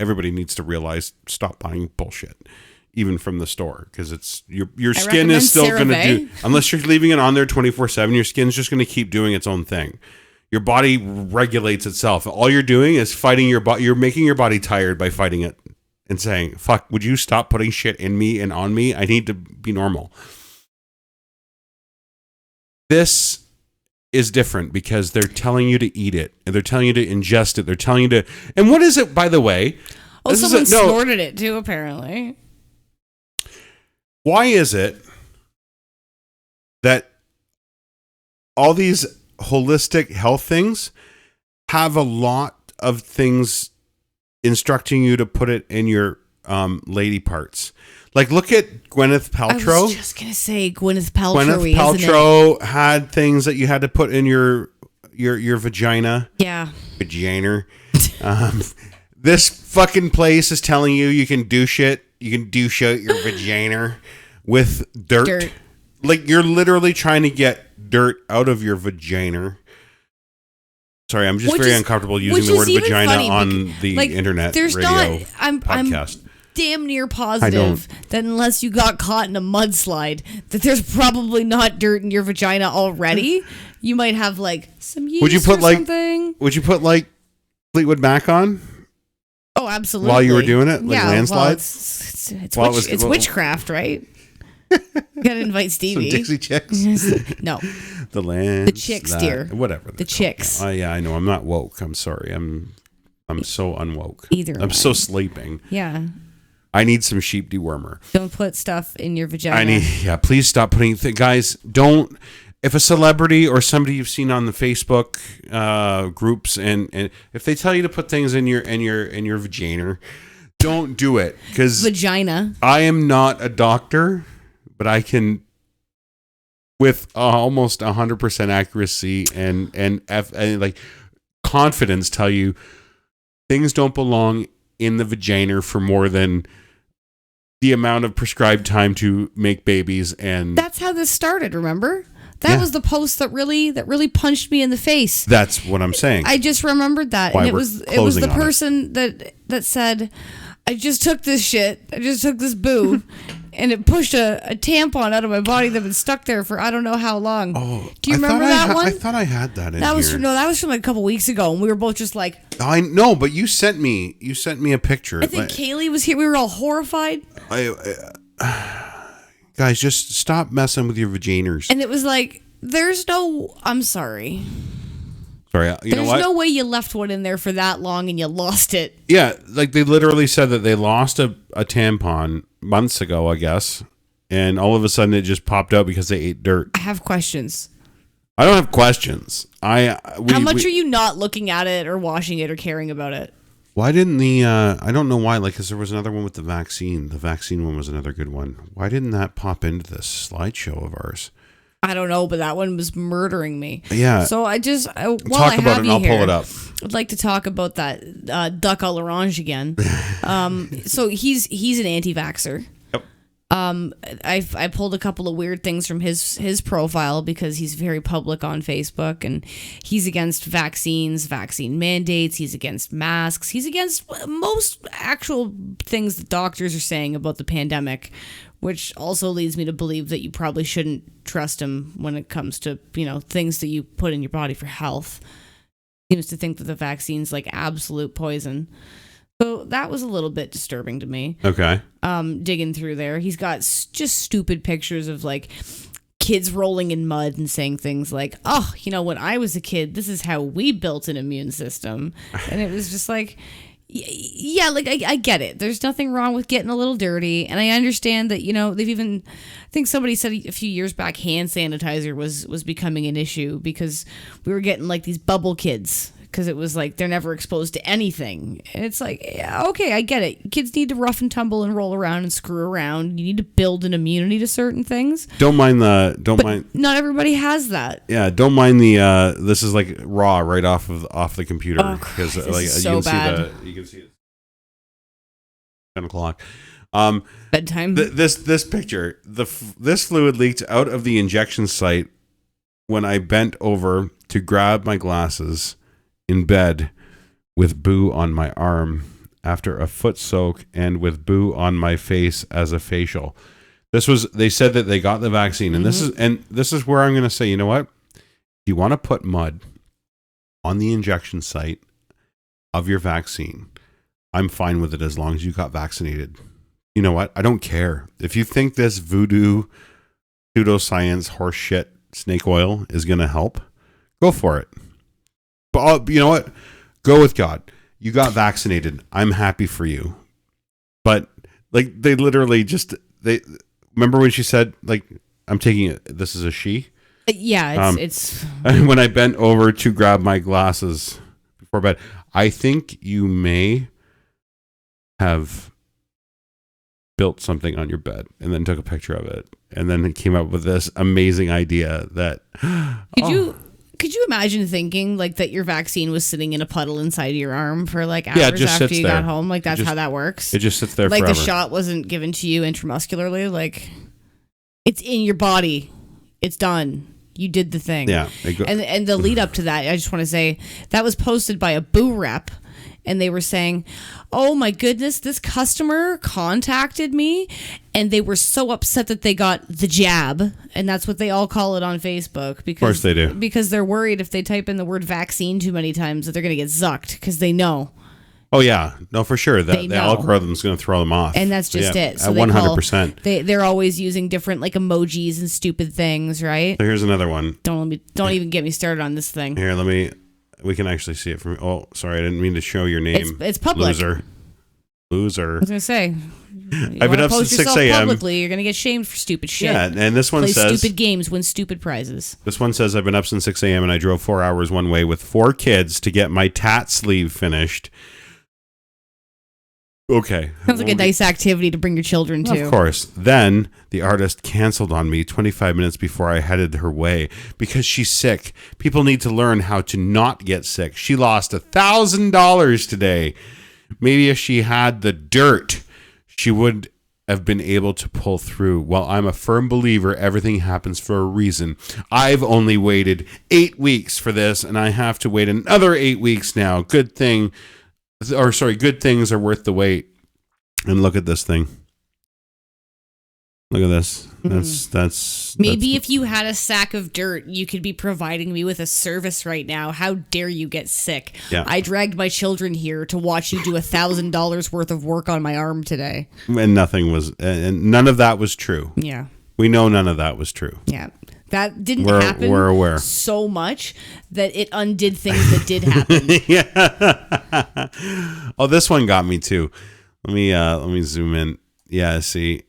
everybody needs to realize, stop buying bullshit, even from the store, because it's your skin is still going to do, unless you're leaving it on there 24/7, your skin's just going to keep doing its own thing. Your body regulates itself. All you're doing is fighting your body. You're making your body tired by fighting it and saying, fuck, would you stop putting shit in me and on me? I need to be normal. This is different because they're telling you to eat it, and they're telling you to ingest it. They're telling you to, and what is it, by the way? Oh, someone snorted it too, apparently. Why is it that all these holistic health things have a lot of things instructing you to put it in your lady parts? Like, look at Gwyneth Paltrow. I was just gonna say Gwyneth Paltrow. Gwyneth Paltrow had things that you had to put in your vagina. Yeah, vagina. This fucking place is telling you can douche it. You can douche out your vagina with dirt. Like, you're literally trying to get dirt out of your vagina. Sorry, I'm just very uncomfortable using the word vagina on the internet radio podcast. I'm damn near positive that unless you got caught in a mudslide, that there's probably not dirt in your vagina already. You might have like some yeast or something. Would you put like Fleetwood Mac on? Oh, absolutely. While you were doing it, like landslides. Well, it's witchcraft, right? Gotta invite Some Stevie. Dixie Chicks. No, The land. the chicks, dear. Whatever. The chicks. Yeah, I know. I'm not woke. I'm sorry. I'm so unwoke. Either I'm way. so sleeping. Yeah. I need some sheep dewormer. Don't put stuff in your vagina. Please stop putting guys, don't. If a celebrity or somebody you've seen on the Facebook groups and if they tell you to put things in your vagina, don't do it, because Vagina. I am not a doctor, but I can with almost 100% accuracy and like confidence tell you things don't belong in the vagina for more than the amount of prescribed time to make babies. And that's how this started, remember? That was the post that really punched me in the face. That's what I'm saying. I just remembered that. Why And it we're was closing the on it. person that said, I just took this shit. I just took this boob and it pushed a tampon out of my body that had been stuck there for I don't know how long. Oh, do you remember that one? I thought I had that in that was here. that was from like a couple weeks ago, and we were both just like, I know, but you sent me a picture. I think Kaylee was here. We were all horrified. Guys, just stop messing with your vaginas. And it was like, I'm sorry. Sorry, you know what? There's no way you left one in there for that long and you lost it. Yeah, like they literally said that they lost a tampon months ago, I guess, and all of a sudden it just popped out because they ate dirt. I have questions. I don't have questions. How much are you not looking at it or washing it or caring about it? Why didn't I don't know why, like, because there was another one with the vaccine. The vaccine one was another good one. Why didn't that pop into this slideshow of ours? I don't know, but that one was murdering me. Yeah. So I just while talk I about have it and you I'll here, pull it up. I'd like to talk about that duck à l'orange again. So he's an anti-vaxxer. Yep. I pulled a couple of weird things from his profile because he's very public on Facebook, and he's against vaccines, vaccine mandates. He's against masks. He's against most actual things that doctors are saying about the pandemic, which also leads me to believe that you probably shouldn't trust him when it comes to, things that you put in your body for health. He seems to think that the vaccine's like absolute poison. So that was a little bit disturbing to me. Okay. Digging through there. He's got just stupid pictures of like kids rolling in mud and saying things like, oh, when I was a kid, this is how we built an immune system. And it was just like, yeah, like I get it. There's nothing wrong with getting a little dirty. And I understand that, they've even, I think somebody said a few years back, hand sanitizer was becoming an issue because we were getting like these bubble kids because it was like they're never exposed to anything. And it's like, yeah, okay, I get it. Kids need to rough and tumble and roll around and screw around. You need to build an immunity to certain things. Don't mind. Not everybody has that. Yeah, don't mind the. This is like raw right off the computer because like so you can bad. You can see it. 10 o'clock. Bedtime. This picture. This fluid leaked out of the injection site when I bent over to grab my glasses in bed with Boo on my arm after a foot soak and with Boo on my face as a facial. They said that they got the vaccine, and this is where I'm going to say, you know what? If you want to put mud on the injection site of your vaccine, I'm fine with it as long as you got vaccinated. You know what? I don't care. If you think this voodoo pseudoscience horse shit snake oil is going to help, go for it. But you know what? Go with God. You got vaccinated. I'm happy for you. But like they literally remember when she said like I'm taking it. This is a she. Yeah, it's when I bent over to grab my glasses before bed. I think you may have built something on your bed and then took a picture of it and then came up with this amazing idea that Could you imagine thinking like that your vaccine was sitting in a puddle inside of your arm for like hours after you got home? Like that's how that works. It just sits there like forever. The shot wasn't given to you intramuscularly. Like it's in your body. It's done. You did the thing. Yeah. And the lead up to that, I just want to say that was posted by a Boo rep. And they were saying, oh my goodness, this customer contacted me and they were so upset that they got the jab. And that's what they all call it on Facebook. Because, of course they do. Because they're worried if they type in the word vaccine too many times that they're going to get zucked because they know. Oh yeah, no, for sure. The know. algorithm's going to throw them off, And that's just it. So at 100%. They're always using different like emojis and stupid things, right? So here's another one. Don't even get me started on this thing. Here, we can actually see it from. Oh, sorry, I didn't mean to show your name. It's public. Loser. I was gonna say. I've been up since 6 a.m. Publicly, you're gonna get shamed for stupid shit. Yeah, and this one Play says stupid games, win stupid prizes. This one says I've been up since 6 a.m. and I drove 4 hours one way with 4 kids to get my tat sleeve finished. Okay. Sounds like a nice activity to bring your children to. Of course. Then the artist canceled on me 25 minutes before I headed her way because she's sick. People need to learn how to not get sick. She lost $1,000 today. Maybe if she had the dirt, she would have been able to pull through. Well, I'm a firm believer everything happens for a reason. I've only waited 8 weeks for this, and I have to wait another 8 weeks now. Good things are worth the wait. And look at this thing. Look at this. That's maybe if you had a sack of dirt, you could be providing me with a service right now. How dare you get sick? Yeah. I dragged my children here to watch you do $1,000 worth of work on my arm today. And none of that was true. Yeah. We know none of that was true. Yeah. That didn't happen. We're aware so much that it undid things that did happen. Yeah. Oh, this one got me too. Let me zoom in. Yeah, see.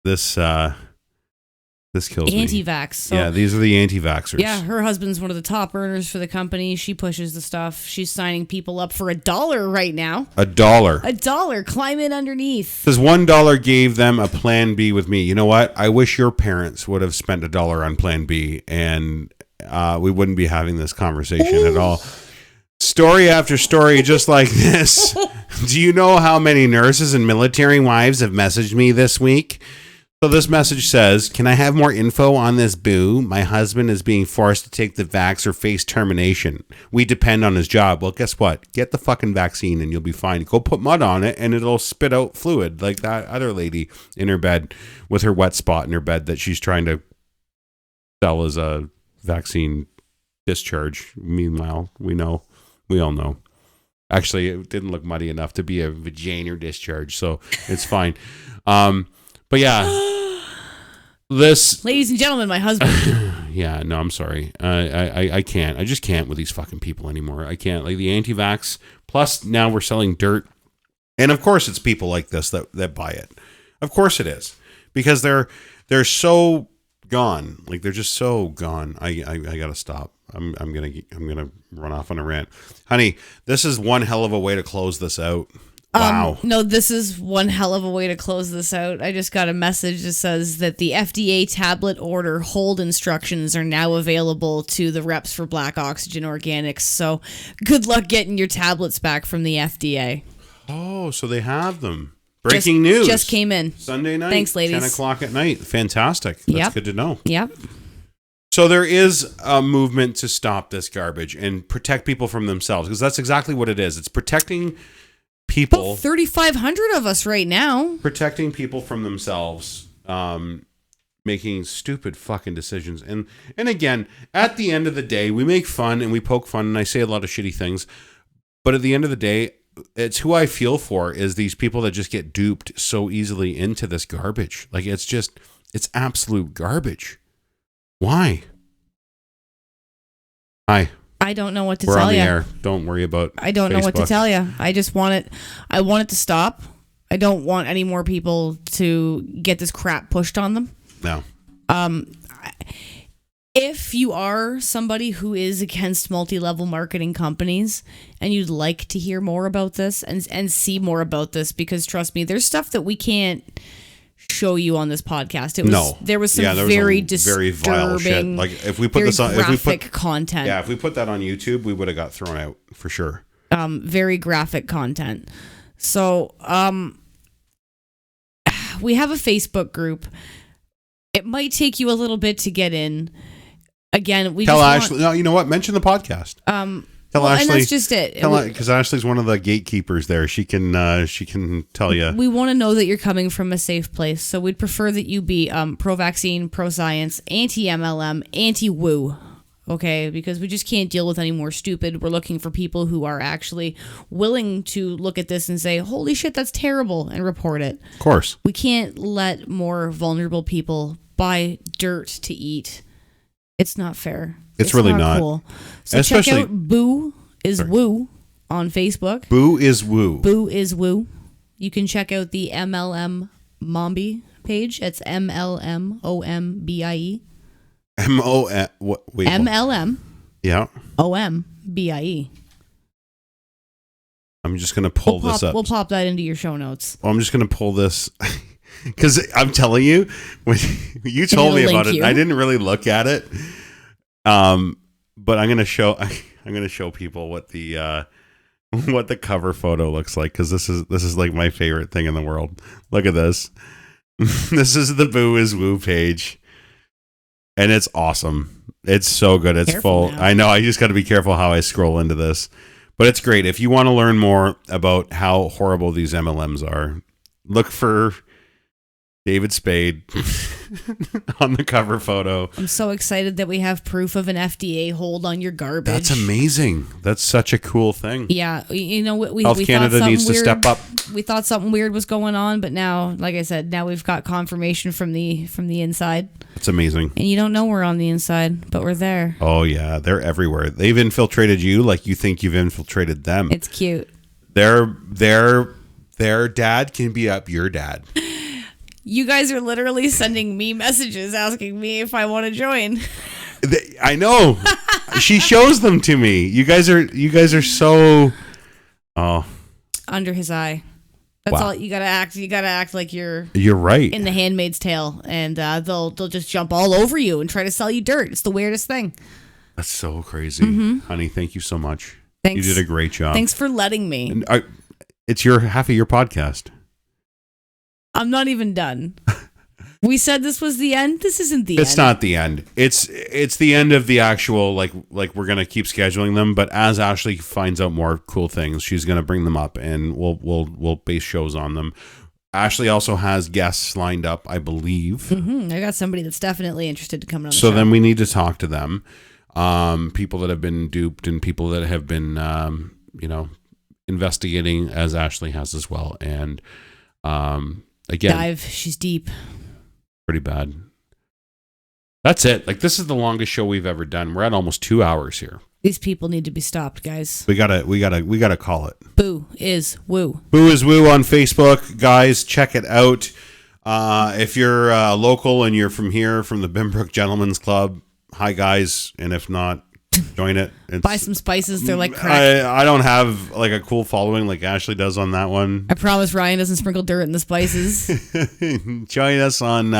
This kills me. Anti-vax. So, yeah, these are the anti-vaxxers. Yeah, her husband's one of the top earners for the company. She pushes the stuff. She's signing people up for $1 right now. $1. $1. Climb in underneath. Says $1 gave them a plan B with me. You know what? I wish your parents would have spent $1 on plan B, and we wouldn't be having this conversation at all. Story after story just like this. Do you know how many nurses and military wives have messaged me this week? So this message says, can I have more info on this boo? My husband is being forced to take the vax or face termination. We depend on his job. Well, guess what? Get the fucking vaccine and you'll be fine. Go put mud on it and it'll spit out fluid like that other lady in her bed with her wet spot in her bed that she's trying to sell as a vaccine discharge. Meanwhile, we all know. Actually, it didn't look muddy enough to be a vaginal discharge, so it's fine. But yeah, this... Ladies and gentlemen, my husband. Yeah, no, I'm sorry. I can't. I just can't with these fucking people anymore. I can't. Like the anti-vax, plus now we're selling dirt. And of course it's people like this that buy it. Of course it is. Because they're so gone. Like they're just so gone. I gotta stop. I'm gonna run off on a rant. Honey, this is one hell of a way to close this out. Wow. No, this is one hell of a way to close this out. I just got a message that says that the FDA tablet order hold instructions are now available to the reps for Black Oxygen Organics. So good luck getting your tablets back from the FDA. Oh, so they have them. Breaking news. Just came in. Sunday night. Thanks, ladies. 10 o'clock at night. Fantastic. That's good to know. Yep. So there is a movement to stop this garbage and protect people from themselves, because that's exactly what it is. It's protecting people. About 3,500 of us right now. Protecting people from themselves, making stupid fucking decisions. And again, at the end of the day, we make fun and we poke fun and I say a lot of shitty things. But at the end of the day, it's who I feel for is these people that just get duped so easily into this garbage. Like it's absolute garbage. Why? Hi. I don't know what to We're tell on the you. air. Don't worry about I don't know what to Facebook. tell you. I want it to stop. I don't want any more people to get this crap pushed on them. No. If you are somebody who is against multi-level marketing companies and you'd like to hear more about this and see more about this, because trust me, there's stuff that we can't show you on this podcast. There was some very vile shit. disturbing, Like if we put this on, graphic content. Yeah, if we put that on YouTube, we would have got thrown out for sure. Very graphic content. So, we have a Facebook group. It might take you a little bit to get in. Again, tell Ashley. No, you know what? Mention the podcast. Tell Ashley, and that's just it. Because Ashley's one of the gatekeepers there. She can tell you. We want to know that you're coming from a safe place, so we'd prefer that you be pro-vaccine, pro-science, anti-MLM, anti-woo. okay? Because we just can't deal with any more stupid. We're looking for people who are actually willing to look at this and say, holy shit, that's terrible, and report it. Of course. We can't let more vulnerable people buy dirt to eat. It's not fair. It's really not. Cool. So Especially, check out Boo is Woo on Facebook. Boo is Woo. Boo is Woo. You can check out the MLM Mombi page. It's MLMOMBIE. M-O-M. Wait. MLM. Yeah. OMBIE. I'm just going to pull this up. We'll pop that into your show notes. Well, I'm just going to pull this because I'm telling you, when you told me about it, I didn't really look at it. But I'm going to show people what the cover photo looks like, because this is like my favorite thing in the world. Look at this. This is the Boo is Woo page. And it's awesome. It's so good. It's full. Now. I know. I just got to be careful how I scroll into this. But it's great. If you want to learn more about how horrible these MLMs are, look for David Spade on the cover photo. I'm so excited that we have proof of an FDA hold on your garbage. That's amazing. That's such a cool thing. Yeah. You know, we Health Canada needs to step up. We thought something weird was going on, but now, like I said, now we've got confirmation from the inside. It's amazing. And you don't know we're on the inside, but we're there. Oh, yeah. They're everywhere. They've infiltrated you like you think you've infiltrated them. It's cute. Their dad can be up your dad. You guys are literally sending me messages asking me if I want to join. I know. She shows them to me. You guys are so under his eye. That's all you gotta act. You gotta act like you're right in The Handmaid's Tale, and they'll just jump all over you and try to sell you dirt. It's the weirdest thing. That's so crazy, honey. Thank you so much. Thanks. You did a great job. Thanks for letting me. And it's half of your podcast. I'm not even done. We said this was the end. This isn't the end. It's not the end. It's the end of the actual like we're gonna keep scheduling them. But as Ashley finds out more cool things, she's gonna bring them up, and we'll base shows on them. Ashley also has guests lined up, I believe. I got somebody that's definitely interested to come on the show. So then we need to talk to them. People that have been duped and people that have been investigating, as Ashley has as well, and again, she's deep. Pretty bad. That's it. Like, this is the longest show we've ever done. We're at almost 2 hours here. These people need to be stopped, guys. We gotta call it. Boo is Woo. Boo is Woo on Facebook, guys. Check it out. If you're local and you're from here, from the Bimbrook Gentlemen's Club, hi guys. And if not, join it. Buy some spices. They're like crack. I don't have like a cool following like Ashley does on that one. I promise Ryan doesn't sprinkle dirt in the spices. Join us on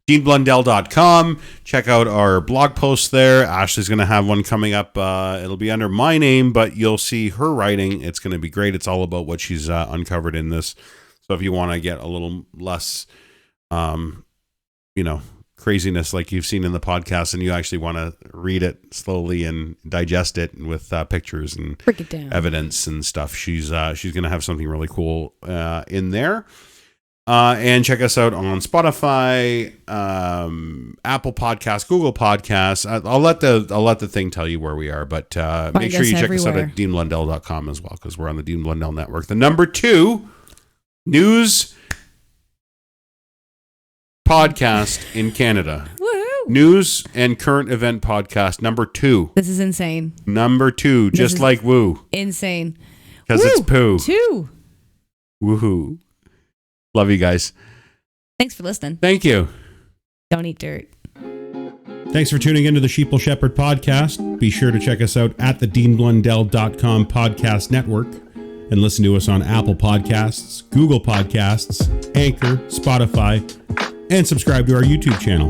DeanBlundell.com. Check out our blog posts there. Ashley's going to have one coming up. It'll be under my name, but you'll see her writing. It's going to be great. It's all about what she's uncovered in this. So if you want to get a little less, craziness like you've seen in the podcast, and you actually want to read it slowly and digest it with pictures and break it down, evidence and stuff, she's going to have something really cool in there. And check us out on Spotify, Apple Podcasts, Google Podcasts. I'll let the thing tell you where we are, but make sure you check us out at DeanBlundell.com as well, because we're on the Dean Blundell Network, the number 2 news podcast in Canada. Woohoo! News and current event podcast number 2. This is insane. Number 2, just like Woo. Insane. Because it's poo. 2. Woohoo. Love you guys. Thanks for listening. Thank you. Don't eat dirt. Thanks for tuning into the Sheeple Shepherd podcast. Be sure to check us out at the DeanBlundell.com podcast network and listen to us on Apple Podcasts, Google Podcasts, Anchor, Spotify, and subscribe to our YouTube channel.